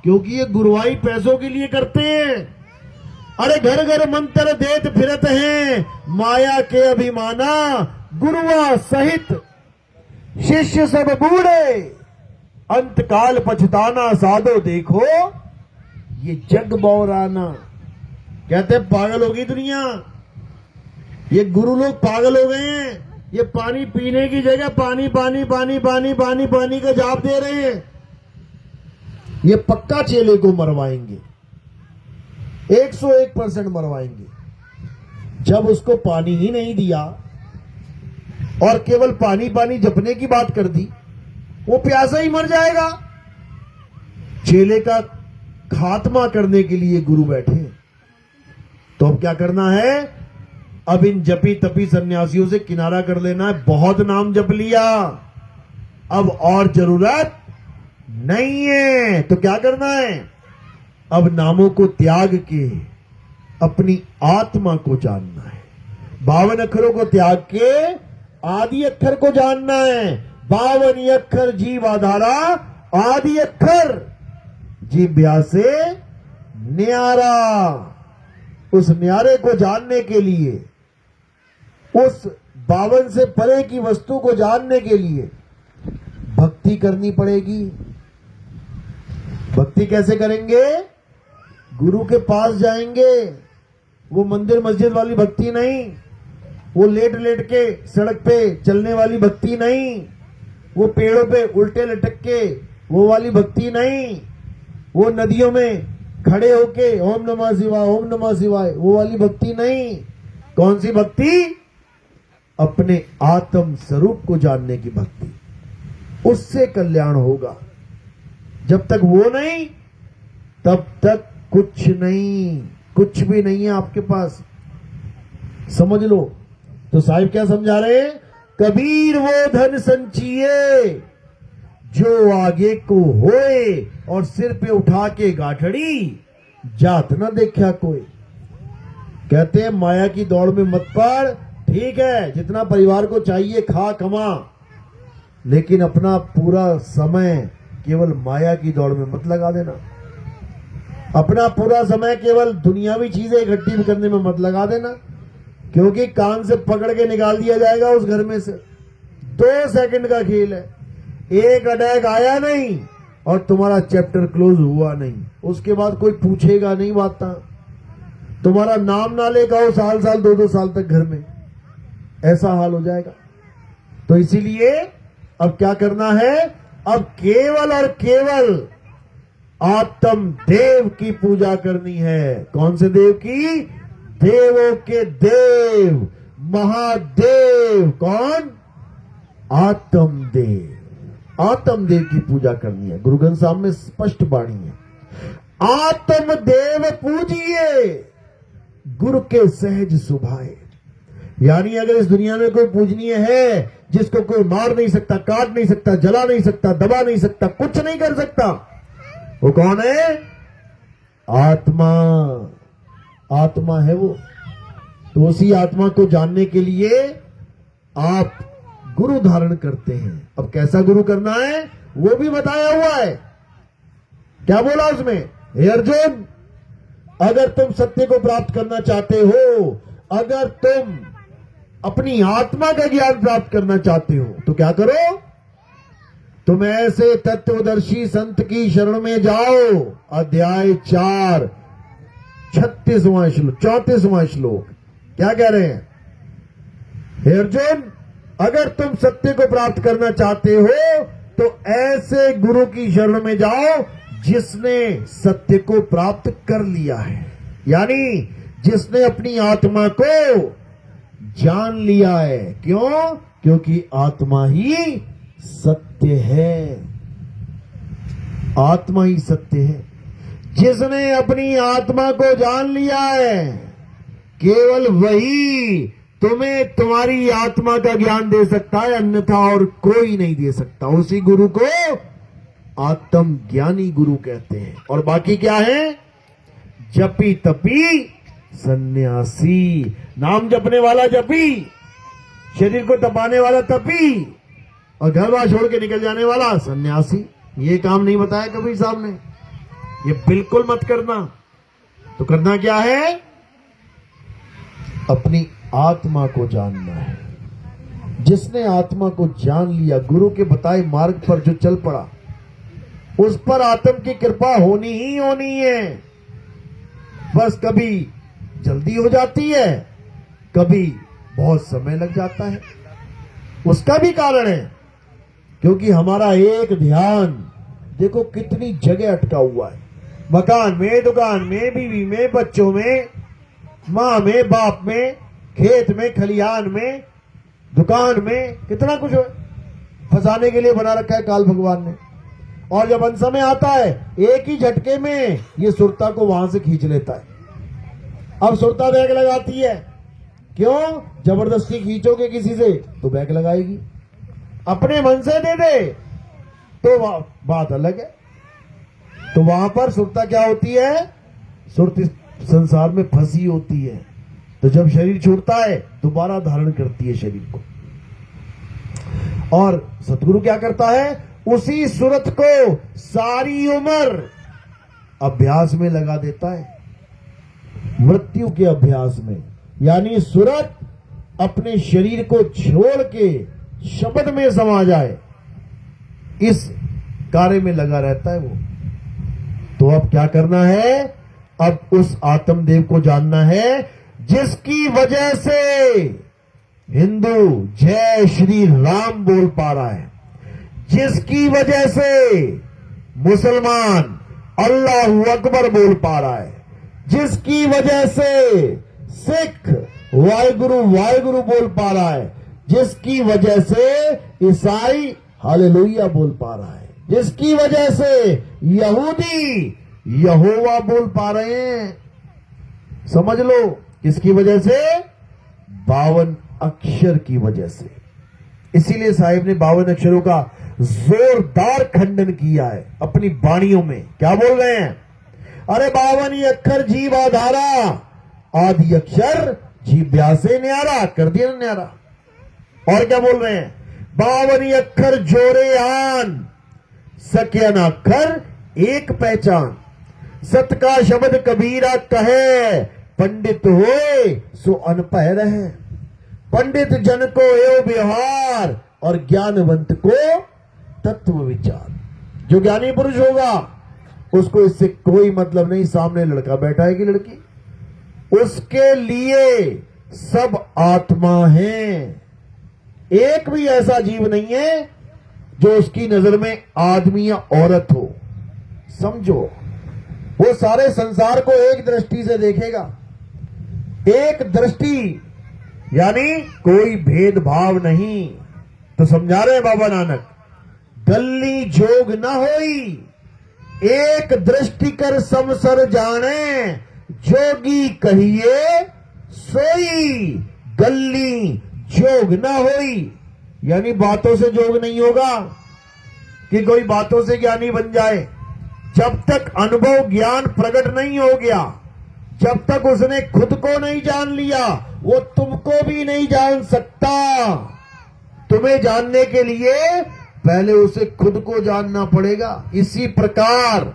क्योंकि ये गुरुवाई पैसों के लिए करते हैं। अरे घर घर मंत्र देत फिरत हैं, माया के अभिमाना गुरुआ सहित शिष्य सब बूढ़े। अंतकाल पछताना साधो देखो ये जग बौराना। कहते हैं पागल हो गई दुनिया, ये गुरु लोग पागल हो गए हैं। ये पानी पीने की जगह पानी पानी पानी पानी पानी पानी का जाप दे रहे हैं। ये पक्का चेले को मरवाएंगे, 101% मरवाएंगे। जब उसको पानी ही नहीं दिया और केवल पानी पानी जपने की बात कर दी, वो प्यासा ही मर जाएगा। चेले का खात्मा करने के लिए गुरु बैठे। तो अब क्या करना है? अब इन जपी तपी सन्यासियों से किनारा कर लेना है। बहुत नाम जप लिया, अब और जरूरत नहीं है। तो क्या करना है? अब नामों को त्याग के अपनी आत्मा को जानना है। 52 अक्षरों को त्याग के आदि अक्षर को जानना है। 52 अक्षर जीव आधारा, आदि अक्षर जीव्या से न्यारा। उस न्यारे को जानने के लिए, उस 52 से परे की वस्तु को जानने के लिए भक्ति करनी पड़ेगी। भक्ति कैसे करेंगे? गुरु के पास जाएंगे। वो मंदिर मस्जिद वाली भक्ति नहीं, वो लेट लेट के सड़क पे चलने वाली भक्ति नहीं, वो पेड़ों पे उल्टे लटक के वो वाली भक्ति नहीं, वो नदियों में खड़े होके ओम नमः शिवाय ओम नमः शिवाय वो वाली भक्ति नहीं। कौन सी भक्ति? अपने आत्म स्वरूप को जानने की भक्ति। उससे कल्याण होगा। जब तक वो नहीं, तब तक कुछ नहीं, कुछ भी नहीं है आपके पास। समझ लो। तो साहिब क्या समझा रहे हैं? कबीर वो धन संचिए जो आगे को होए, और सिर पे उठा के गाठड़ी जात न देखा कोई। कहते हैं माया की दौड़ में मत पड़। ठीक है, जितना परिवार को चाहिए खा कमा, लेकिन अपना पूरा समय केवल माया की दौड़ में मत लगा देना। अपना पूरा समय केवल दुनियावी चीजें इकट्ठी करने में मत लगा देना, क्योंकि कान से पकड़ के निकाल दिया जाएगा उस घर में से। 2 सेकंड का खेल है। एक अटैक आया नहीं और तुम्हारा चैप्टर क्लोज हुआ नहीं, उसके बाद कोई पूछेगा नहीं बात। तुम्हारा नाम ना लेगा हो साल साल 2-2 साल तक घर में, ऐसा हाल हो जाएगा। तो इसीलिए अब क्या करना है? अब केवल और केवल आत्म देव की पूजा करनी है। कौन से देव की? देवों के देव, महादेव। कौन? आत्म देव। आत्म देव की पूजा करनी है। गुरु ग्रंथ साहब में स्पष्ट वाणी है, आत्म देव पूजिए गुरु के सहज सुभाए। यानी अगर इस दुनिया में कोई पूजनीय है जिसको कोई मार नहीं सकता, काट नहीं सकता, जला नहीं सकता, दबा नहीं सकता, कुछ नहीं कर सकता, वो कौन है? आत्मा। आत्मा है वो। तो उसी आत्मा को जानने के लिए आप गुरु धारण करते हैं। अब कैसा गुरु करना है वो भी बताया हुआ है। क्या बोला उसमें? हे अर्जुन, अगर तुम सत्य को प्राप्त करना चाहते हो, अगर तुम अपनी आत्मा का ज्ञान प्राप्त करना चाहते हो, तो क्या करो? तुम ऐसे तत्वदर्शी संत की शरण में जाओ। अध्याय 4 36वां श्लोक 34वां श्लोक क्या कह रहे हैं? हे अर्जुन, अगर तुम सत्य को प्राप्त करना चाहते हो तो ऐसे गुरु की शरण में जाओ जिसने सत्य को प्राप्त कर लिया है, यानी जिसने अपनी आत्मा को जान लिया है। क्यों? क्योंकि आत्मा ही सत्य है। आत्मा ही सत्य है। जिसने अपनी आत्मा को जान लिया है, केवल वही तुम्हें तुम्हारी आत्मा का ज्ञान दे सकता है, अन्यथा और कोई नहीं दे सकता। उसी गुरु को आत्म ज्ञानी गुरु कहते हैं। और बाकी क्या है? जपी तपी सन्यासी। नाम जपने वाला जपी, शरीर को तपाने वाला तपी, और घर बार छोड़ के निकल जाने वाला सन्यासी। ये काम नहीं बताया कबीर साहब ने, ये बिल्कुल मत करना। तो करना क्या है? अपनी आत्मा को जानना है। जिसने आत्मा को जान लिया, गुरु के बताए मार्ग पर जो चल पड़ा, उस पर आत्म की कृपा होनी ही होनी है। बस कभी जल्दी हो जाती है, कभी बहुत समय लग जाता है। उसका भी कारण है क्योंकि हमारा एक ध्यान देखो कितनी जगह अटका हुआ है, मकान में, दुकान में, बीवी में, बच्चों में, माँ में, बाप में, खेत में, खलिहान में, दुकान में, कितना कुछ फंसाने के लिए बना रखा है काल भगवान ने। और जब अंत समय आता है एक ही झटके में ये सुरता को वहां से खींच लेता है। अब सुरता बैग लगाती है, क्यों? जबरदस्ती खींचोगे किसी से तो बैग लगाएगी, अपने मन से दे दे तो बात अलग है। तो वहां पर सुरता क्या होती है? सुरती संसार में फंसी होती है। तो जब शरीर छूटता है दोबारा धारण करती है शरीर को। और सतगुरु क्या करता है? उसी सुरत को सारी उम्र अभ्यास में लगा देता है, मृत्यु के अभ्यास में। यानी सुरत अपने शरीर को छोड़ के शब्द में समा जाए, इस कार्य में लगा रहता है वो। तो अब क्या करना है? अब उस आत्मदेव को जानना है जिसकी वजह से हिंदू जय श्री राम बोल पा रहा है, जिसकी वजह से मुसलमान अल्लाहू अकबर बोल पा रहा है, जिसकी वजह से सिख वाहिगुरु वाहिगुरु बोल पा रहा है, जिसकी वजह से ईसाई हालेलुया बोल पा रहा है, जिसकी वजह से यहूदी यहोवा बोल पा रहे हैं। समझ लो किसकी वजह से? 52 अक्षर की वजह से। इसीलिए साहिब ने 52 अक्षरों का जोरदार खंडन किया है अपनी वाणियों में। क्या बोल रहे हैं? अरे 52 अक्षर जीव आधारा, आदि अक्षर जीव व्यासे न्यारा, कर दिया ना न्यारा। और क्या बोल रहे हैं? 52 अक्षर जोरे आन, सक्यन अक्षर एक पहचान। सत का शब्द कबीरा कहे, पंडित होए सो अनपढ़ रहे। पंडित जन को एवं व्यवहार, और ज्ञानवंत को तत्व विचार। जो ज्ञानी पुरुष होगा उसको इससे कोई मतलब नहीं, सामने लड़का बैठा है कि लड़की, उसके लिए सब आत्मा है। एक भी ऐसा जीव नहीं है जो उसकी नजर में आदमी या औरत हो। समझो, वो सारे संसार को एक दृष्टि से देखेगा, एक दृष्टि, यानी कोई भेदभाव नहीं। तो समझा रहे बाबा नानक, गल्ली जोग न होई, एक दृष्टि कर समसर जाने, जोगी कहिए सोई, गल्ली जोग न होई। यानी बातों से जोग नहीं होगा कि कोई बातों से ज्ञानी बन जाए। जब तक अनुभव ज्ञान प्रकट नहीं हो गया, जब तक उसने खुद को नहीं जान लिया, वो तुमको भी नहीं जान सकता। तुम्हें जानने के लिए पहले उसे खुद को जानना पड़ेगा। इसी प्रकार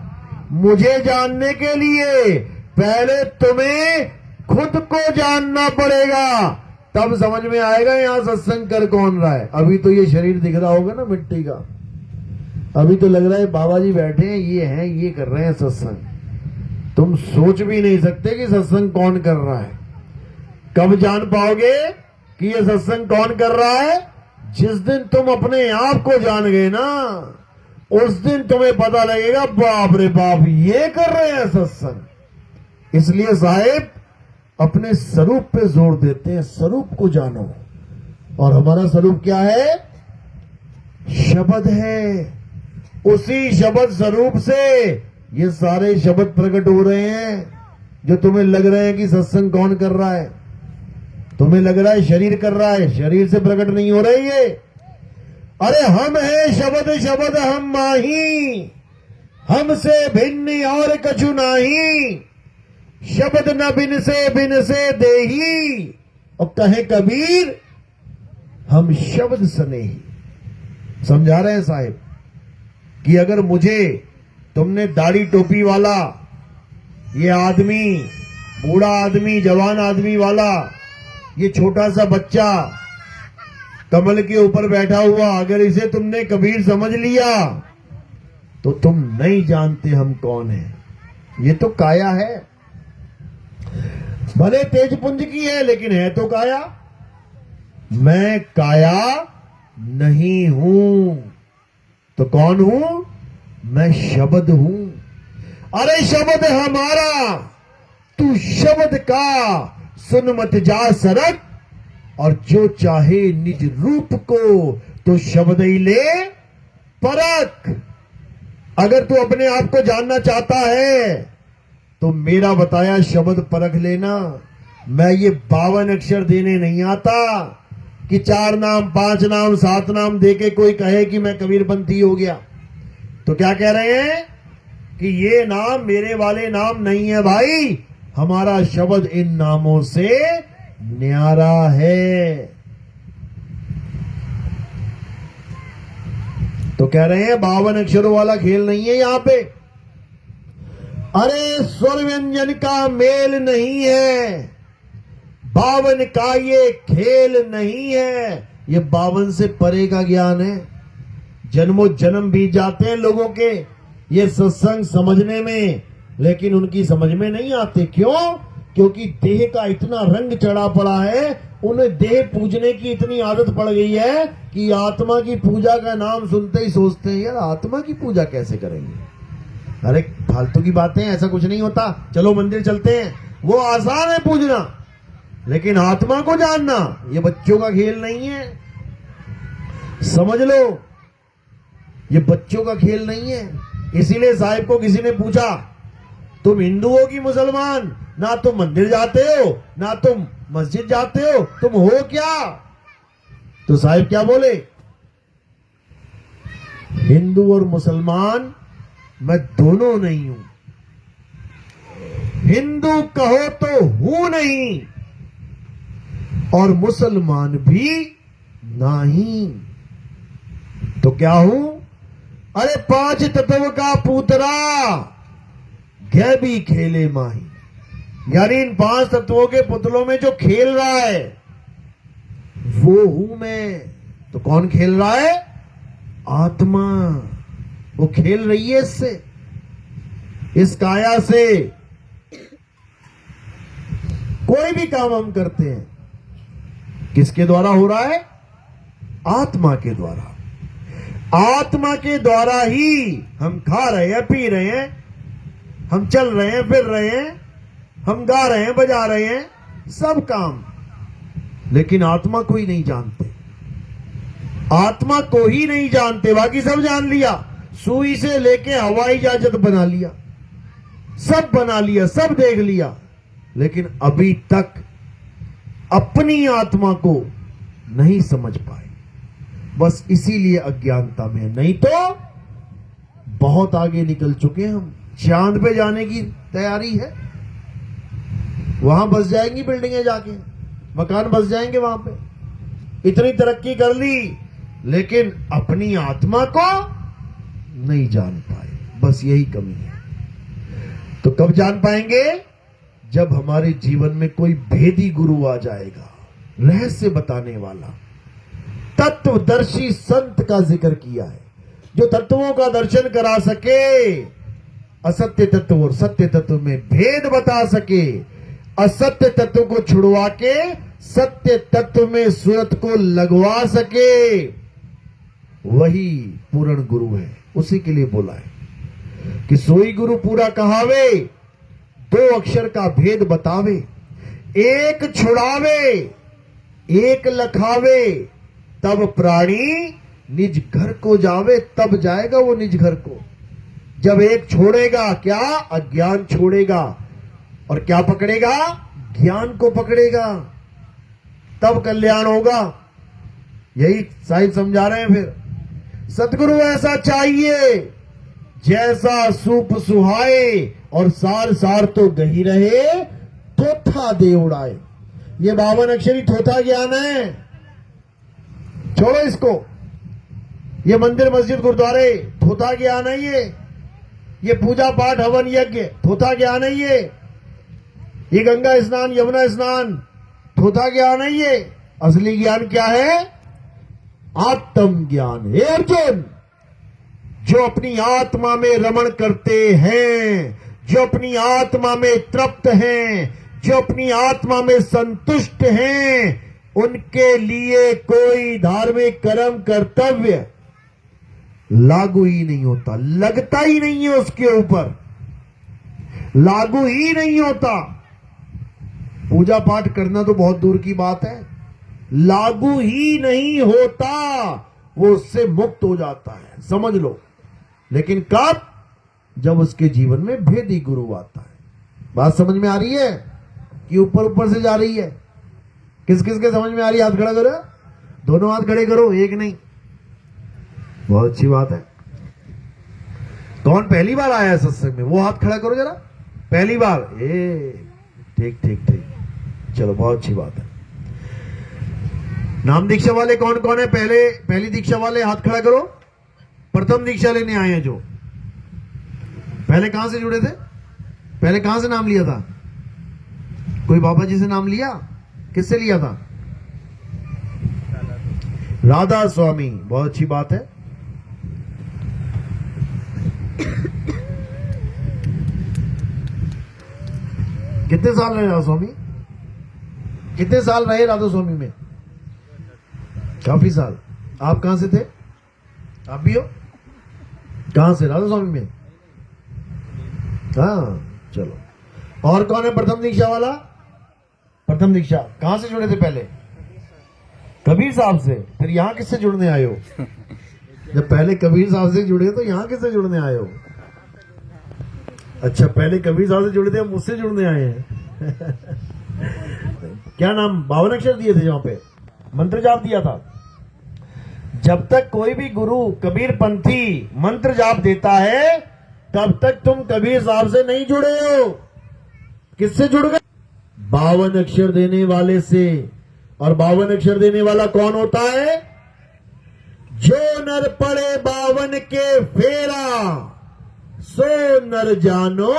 मुझे जानने के लिए पहले तुम्हें खुद को जानना पड़ेगा, तब समझ में आएगा यहां सत्संग कर कौन रहा है। अभी तो ये शरीर दिख रहा होगा ना मिट्टी का, अभी तो लग रहा है बाबा जी बैठे हैं, ये हैं, ये कर रहे हैं सत्संग। तुम सोच भी नहीं सकते कि सत्संग कौन कर रहा है। कब जान पाओगे कि ये सत्संग कौन कर रहा है? जिस दिन तुम अपने आप को जान गए ना, उस दिन तुम्हें पता लगेगा बाप रे बाप ये कर रहे हैं सत्संग। इसलिए साहिब अपने स्वरूप पे जोर देते हैं, स्वरूप को जानो। और हमारा स्वरूप क्या है? शब्द है। उसी शब्द स्वरूप से ये सारे शब्द प्रकट हो रहे हैं। जो तुम्हें लग रहे हैं कि सत्संग कौन कर रहा है, तुम्हें लग रहा है शरीर कर रहा है, शरीर से प्रकट नहीं हो रही है। अरे हम है शब्द, शब्द हम माही, हमसे भिन्न और कछु नाही, शब्द न बिन से देही, और कहे कबीर हम शब्द स्नेही। समझा रहे हैं साहिब कि अगर मुझे तुमने दाढ़ी टोपी वाला ये आदमी, बूढ़ा आदमी, जवान आदमी वाला, ये छोटा सा बच्चा कमल के ऊपर बैठा हुआ, अगर इसे तुमने कबीर समझ लिया तो तुम नहीं जानते हम कौन हैं। ये तो काया है, भले तेजपुंज की है लेकिन है तो काया। मैं काया नहीं हूं तो कौन हूं? मैं शब्द हूं। अरे शब्द हमारा, तू शब्द का, सुन मत जा सरक, और जो चाहे निज रूप को तो शब्द ही ले परख। अगर तू अपने आप को जानना चाहता है तो मेरा बताया शब्द परख लेना। मैं ये 52 अक्षर देने नहीं आता कि 4 नाम 5 नाम 7 नाम देके कोई कहे कि मैं कबीरपंथी हो गया। तो क्या कह रहे हैं कि ये नाम मेरे वाले नाम नहीं है भाई, हमारा शब्द इन नामों से न्यारा है। तो कह रहे हैं 52 अक्षरों वाला खेल नहीं है यहां पे। अरे स्वर व्यंजन का मेल नहीं है, 52 का ये खेल नहीं है। ये 52 से परे का ज्ञान है। जन्मों जन्म बीत जाते हैं लोगों के ये सत्संग समझने में, लेकिन उनकी समझ में नहीं आते। क्यों? क्योंकि देह का इतना रंग चढ़ा पड़ा है, उन्हें देह पूजने की इतनी आदत पड़ गई है कि आत्मा की पूजा का नाम सुनते ही सोचते हैं यार आत्मा की पूजा कैसे करेंगे। अरे फालतू की बातें, ऐसा कुछ नहीं होता। चलो मंदिर चलते हैं, वो आसान है पूजना, लेकिन आत्मा को जानना ये बच्चों का खेल नहीं है। समझ लो, ये बच्चों का खेल नहीं है। इसीलिए साहिब को किसी ने पूछा तुम हिंदू हो कि मुसलमान? ना तुम मंदिर जाते हो ना तुम मस्जिद जाते हो, तुम हो क्या? तो साहिब क्या बोले? हिंदू और मुसलमान मैं दोनों नहीं हूं। हिंदू कहो तो हूं नहीं और मुसलमान भी नहीं। तो क्या हूं? अरे 5 तत्व का पूतरा, गै भी खेले माही। यानी इन 5 तत्वों के पुतलों में जो खेल रहा है वो हूं मैं। तो कौन खेल रहा है? आत्मा। वो खेल रही है इससे, इस काया से। कोई भी काम हम करते हैं किसके द्वारा हो रहा है? आत्मा के द्वारा। आत्मा के द्वारा ही हम खा रहे हैं, पी रहे हैं, हम चल रहे हैं, फिर रहे हैं, हम गा रहे हैं, बजा रहे हैं, सब काम। लेकिन आत्मा को ही नहीं जानते। आत्मा को ही नहीं जानते, बाकी सब जान लिया। सुई से लेके हवाई जहाज बना लिया, सब बना लिया, सब देख लिया, लेकिन अभी तक अपनी आत्मा को नहीं समझ पाए। बस इसीलिए अज्ञानता में, नहीं तो बहुत आगे निकल चुके हम। चांद पे जाने की तैयारी है, वहां बस जाएंगी बिल्डिंगें, जाके मकान बस जाएंगे वहां पे। इतनी तरक्की कर ली लेकिन अपनी आत्मा को नहीं जान पाए। बस यही कमी है। तो कब जान पाएंगे? जब हमारे जीवन में कोई भेदी गुरु आ जाएगा, रहस्य बताने वाला, तत्वदर्शी संत का जिक्र किया है, जो तत्वों का दर्शन करा सके, असत्य तत्व और सत्य तत्व में भेद बता सके, असत्य तत्व को छुड़वा के सत्य तत्व में सूरत को लगवा सके, वही पूर्ण गुरु है। उसी के लिए बोला है कि सोई गुरु पूरा कहावे, 2 अक्षर का भेद बतावे, एक छुड़ावे एक लखावे, तब प्राणी निज घर को जावे। तब जाएगा वो निज घर को, जब एक छोड़ेगा। क्या? अज्ञान छोड़ेगा, और क्या पकड़ेगा? ज्ञान को पकड़ेगा, तब कल्याण होगा। यही साहिब समझा रहे हैं। फिर सतगुरु ऐसा चाहिए जैसा सूप सुहाए, और सार सार तो गही रहे, थोथा दे उड़ाए। ये 52 अक्षरी थोथा ज्ञान है, छोड़ो इसको। ये मंदिर मस्जिद गुरुद्वारे थोथा ज्ञान है। ये पूजा पाठ हवन यज्ञ थोथा ज्ञान है। ये गंगा स्नान यमुना स्नान थोथा ज्ञान है। ये असली ज्ञान क्या है? आत्म ज्ञान। हे अर्जुन, जो अपनी आत्मा में रमण करते हैं, जो अपनी आत्मा में तृप्त हैं, जो अपनी आत्मा में संतुष्ट हैं, उनके लिए कोई धार्मिक कर्म कर्तव्य लागू ही नहीं होता, लगता ही नहीं है उसके ऊपर, लागू ही नहीं होता। पूजा पाठ करना तो बहुत दूर की बात है, लागू ही नहीं होता, वो उससे मुक्त हो जाता है, समझ लो। लेकिन कब? जब उसके जीवन में भेदी गुरु आता है। बात समझ में आ रही है कि ऊपर ऊपर से जा रही है? किस किस के समझ में आ रही है? हाथ खड़ा करो, दोनों हाथ खड़े करो, एक नहीं। बहुत अच्छी बात है। कौन पहली बार आया है सत्संग में? वो हाथ खड़ा करो जरा, पहली बार। ठीक ठीक ठीक, चलो बहुत अच्छी बात है। नाम दीक्षा वाले कौन कौन है? पहली दीक्षा वाले हाथ खड़ा करो। प्रथम दीक्षा लेने आए हैं जो, पहले कहां से जुड़े थे? पहले कहां से नाम लिया था? कोई बाबा जी से नाम लिया? किससे लिया था? राधा स्वामी, बहुत अच्छी बात है। कितने साल रहे राधा स्वामी? कितने साल रहे राधा स्वामी में? काफी साल। आप कहां से थे? आप भी हो? कहां से? राधा स्वामी में। हाँ चलो। और कौन है प्रथम दीक्षा वाला? प्रथम दीक्षा कहां से जुड़े थे पहले? कबीर साहब से। फिर यहां किससे जुड़ने आए हो? जब पहले कबीर साहब से जुड़े तो यहां किससे जुड़ने आए हो? अच्छा, पहले कबीर साहब से जुड़े थे, अब मुझसे जुड़ने आए हैं। क्या नाम? 52 अक्षर दिए थे वहां पे, मंत्र जाप दिया था। जब तक कोई भी गुरु कबीर पंथी मंत्र जाप देता है, तब तक तुम कबीर साहब से नहीं जुड़े हो। किससे जुड़ गए? 52 अक्षर देने वाले से। और 52 अक्षर देने वाला कौन होता है? जो नर पड़े 52 के फेरा, सो नर जानो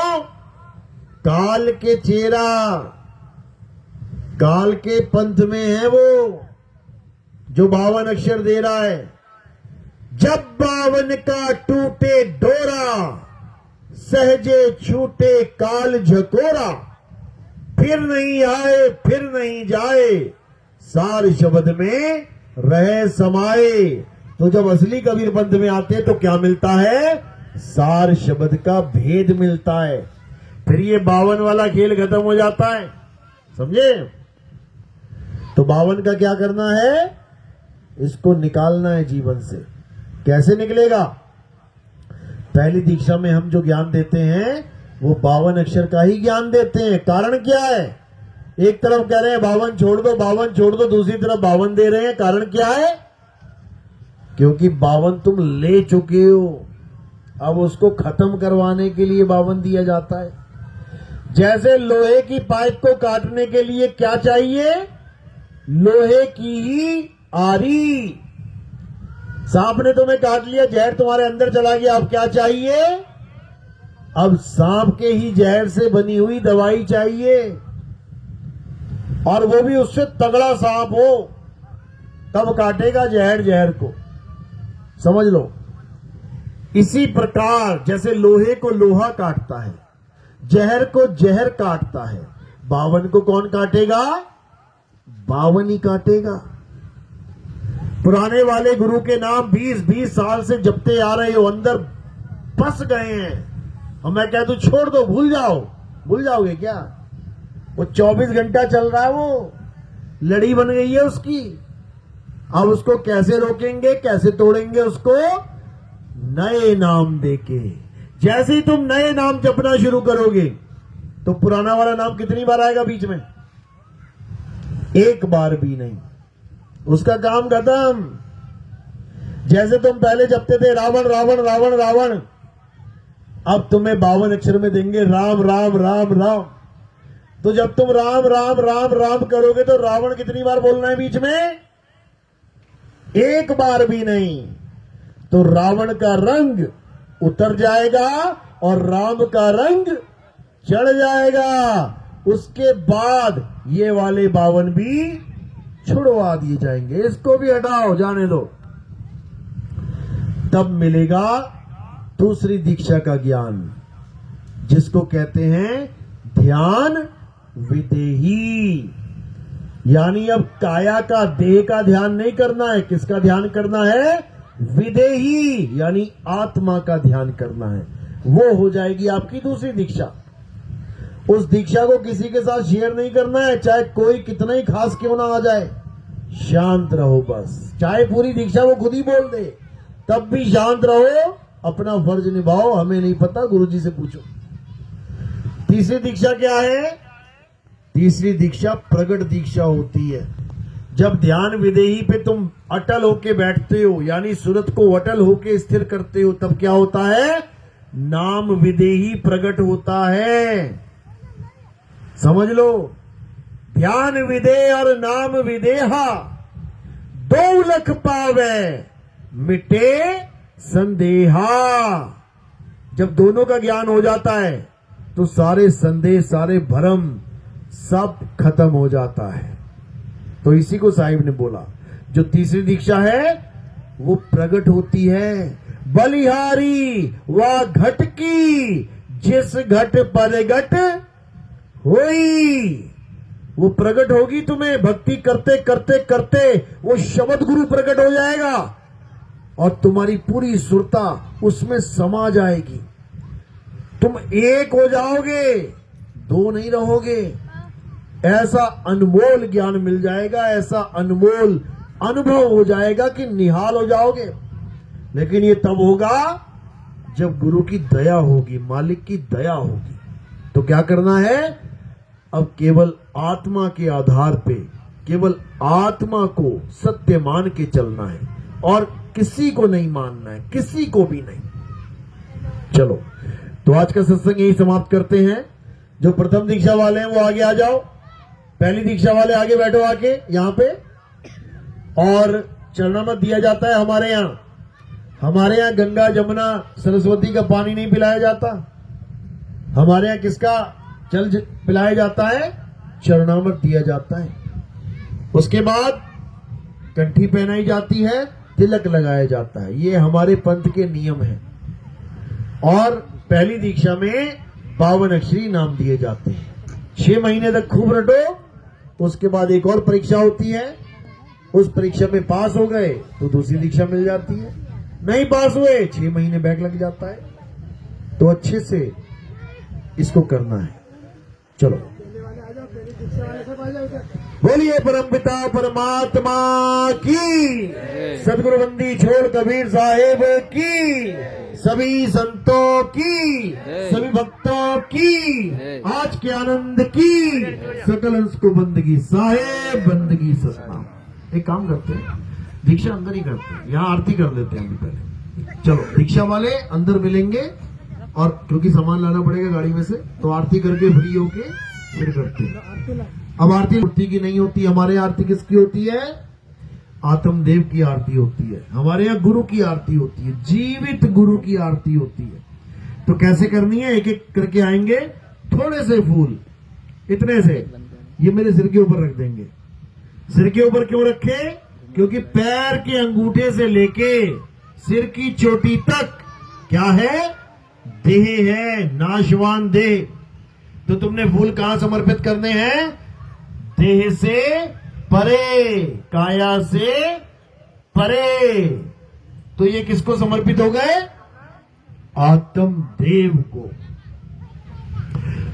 काल के चेरा। काल के पंथ में है वो जो 52 अक्षर दे रहा है। जब 52 का टूटे डोरा, सहजे छूटे काल झकोरा। फिर नहीं आए फिर नहीं जाए, सार शब्द में रहे समाये। तो जब असली कबीर पंथ में आते हैं तो क्या मिलता है? सार शब्द का भेद मिलता है। फिर ये 52 वाला खेल खत्म हो जाता है, समझे? तो 52 का क्या करना है? इसको निकालना है जीवन से। कैसे निकलेगा? पहली दीक्षा में हम जो ज्ञान देते हैं वो 52 अक्षर का ही ज्ञान देते हैं। कारण क्या है? एक तरफ कह रहे हैं 52 छोड़ दो, 52 छोड़ दो, दूसरी तरफ 52 दे रहे हैं। कारण क्या है? क्योंकि 52 तुम ले चुके हो, अब उसको खत्म करवाने के लिए 52 दिया जाता है। जैसे लोहे की पाइप को काटने के लिए क्या चाहिए? लोहे की ही आरी। सांप ने तुम्हें काट लिया, जहर तुम्हारे अंदर चला गया, अब क्या चाहिए? अब सांप के ही जहर से बनी हुई दवाई चाहिए, और वो भी उससे तगड़ा सांप हो, तब काटेगा जहर को। समझ लो। इसी प्रकार जैसे लोहे को लोहा काटता है, जहर को जहर काटता है, 52 को कौन काटेगा? 52 ही काटेगा। पुराने वाले गुरु के नाम 20-20 साल से जपते आ रहे हो, अंदर बस गए हैं, और मैं कह दूं छोड़ दो, भूल जाओ। भूल जाओगे क्या? वो 24 घंटा चल रहा है, वो लड़ी बन गई है उसकी। अब उसको कैसे रोकेंगे, कैसे तोड़ेंगे उसको? नए नाम देके। जैसे ही तुम नए नाम जपना शुरू करोगे तो पुराना वाला नाम कितनी बार आएगा बीच में? एक बार भी नहीं। उसका काम खत्म। जैसे तुम पहले जपते थे रावण रावण रावण रावण, अब तुम्हें 52 अक्षर में देंगे राम राम राम राम। तो जब तुम राम राम राम राम करोगे तो रावण कितनी बार बोलना है बीच में? एक बार भी नहीं। तो रावण का रंग उतर जाएगा और राम का रंग चढ़ जाएगा। उसके बाद ये वाले 52 भी छुड़वा दिए जाएंगे। इसको भी हटाओ, जाने दो। तब मिलेगा दूसरी दीक्षा का ज्ञान, जिसको कहते हैं ध्यान विदेही। यानी अब काया का, देह का ध्यान नहीं करना है, किसका ध्यान करना है? विदेही, यानी आत्मा का ध्यान करना है। वो हो जाएगी आपकी दूसरी दीक्षा। उस दीक्षा को किसी के साथ शेयर नहीं करना है, चाहे कोई कितना ही खास क्यों ना आ जाए। शांत रहो बस, चाहे पूरी दीक्षा वो खुद ही बोल दे, तब भी शांत रहो, अपना फर्ज निभाओ। हमें नहीं पता, गुरुजी से पूछो। तीसरी दीक्षा क्या है? तीसरी दीक्षा प्रगट दीक्षा होती है। जब ध्यान विदेही पे तुम अटल होके बैठते हो, यानी सूरत को अटल होके स्थिर करते हो, तब क्या होता है? नाम विदेही प्रगट होता है। समझ लो, ध्यान विदेह और नाम विदेहा, दो लख पावे मिटे संदेहा। जब दोनों का ज्ञान हो जाता है तो सारे संदेह, सारे भ्रम सब खत्म हो जाता है। तो इसी को साहिब ने बोला, जो तीसरी दीक्षा है वो प्रगट होती है। बलिहारी व घट की, जिस घट पर घट होई, वो प्रकट होगी तुम्हें। भक्ति करते करते करते वो शब्द गुरु प्रकट हो जाएगा और तुम्हारी पूरी सुरता उसमें समा जाएगी। तुम एक हो जाओगे, दो नहीं रहोगे। ऐसा अनमोल ज्ञान मिल जाएगा, ऐसा अनमोल अनुभव हो जाएगा कि निहाल हो जाओगे। लेकिन ये तब होगा जब गुरु की दया होगी, मालिक की दया होगी। तो क्या करना है? अब केवल आत्मा के आधार पे, केवल आत्मा को सत्य मान के चलना है और किसी को नहीं मानना है, किसी को भी नहीं। चलो, तो आज का सत्संग यही समाप्त करते हैं। जो प्रथम दीक्षा वाले हैं वो आगे आ जाओ, पहली दीक्षा वाले आगे बैठो आके यहां पे। और चरणामृत दिया जाता है हमारे यहाँ। हमारे यहाँ गंगा जमुना सरस्वती का पानी नहीं पिलाया जाता। हमारे यहाँ किसका जल पिलाया जाता है? चरणामृत दिया जाता है। उसके बाद कंठी पहनाई जाती है, तिलक लगाया जाता है। ये हमारे पंथ के नियम हैं। और पहली दीक्षा में 52 अक्षरी नाम दिए जाते हैं। 6 महीने तक खूब रटो। उसके बाद एक और परीक्षा होती है। उस परीक्षा में पास हो गए तो दूसरी दीक्षा मिल जाती है। नहीं पास हुए 6 महीने बैक लग जाता है। तो अच्छे से इसको करना है। चलो, बोलिए परमपिता परमात्मा की, सदगुरु बंदी छोड़ कबीर साहेब की, सभी संतों की, सभी भक्तों की, आज के आनंद की, सकल अंश को बंदगी साहेब, बंदगी सतनाम। एक काम करते हैं, दीक्षा अंदर ही करते हैं, यहाँ आरती कर लेते हैं अभी पहले। चलो, दीक्षा वाले अंदर मिलेंगे और क्योंकि सामान लाना पड़ेगा गाड़ी में से, तो आरती करके फ्री होके फिर करते हैं। अब आरती मूर्ति की नहीं होती, हमारे यहाँ आरती किसकी होती है? आत्मदेव की आरती होती है। हमारे यहाँ गुरु की आरती होती है, जीवित गुरु की आरती होती है। तो कैसे करनी है? एक एक करके आएंगे, थोड़े से फूल इतने से ये मेरे सिर के ऊपर रख देंगे। सिर के ऊपर क्यों रखे? क्योंकि पैर के अंगूठे से लेके सिर की चोटी तक क्या है? देह है, नाशवान देह। तो तुमने फूल कहां समर्पित करने हैं? देह से परे, काया से परे। तो ये किसको समर्पित हो गए? आत्मदेव को।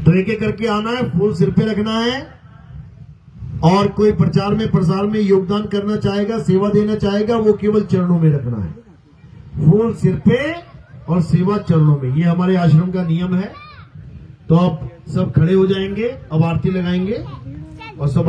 तो एक एक करके आना है, फूल सिर पे रखना है। और कोई प्रचार में प्रसार में योगदान करना चाहेगा, सेवा देना चाहेगा, वो केवल चरणों में रखना है। फूल सिर पे और सेवा चरणों में, ये हमारे आश्रम का नियम है। तो आप सब खड़े हो जाएंगे, अब आरती लगाएंगे और सब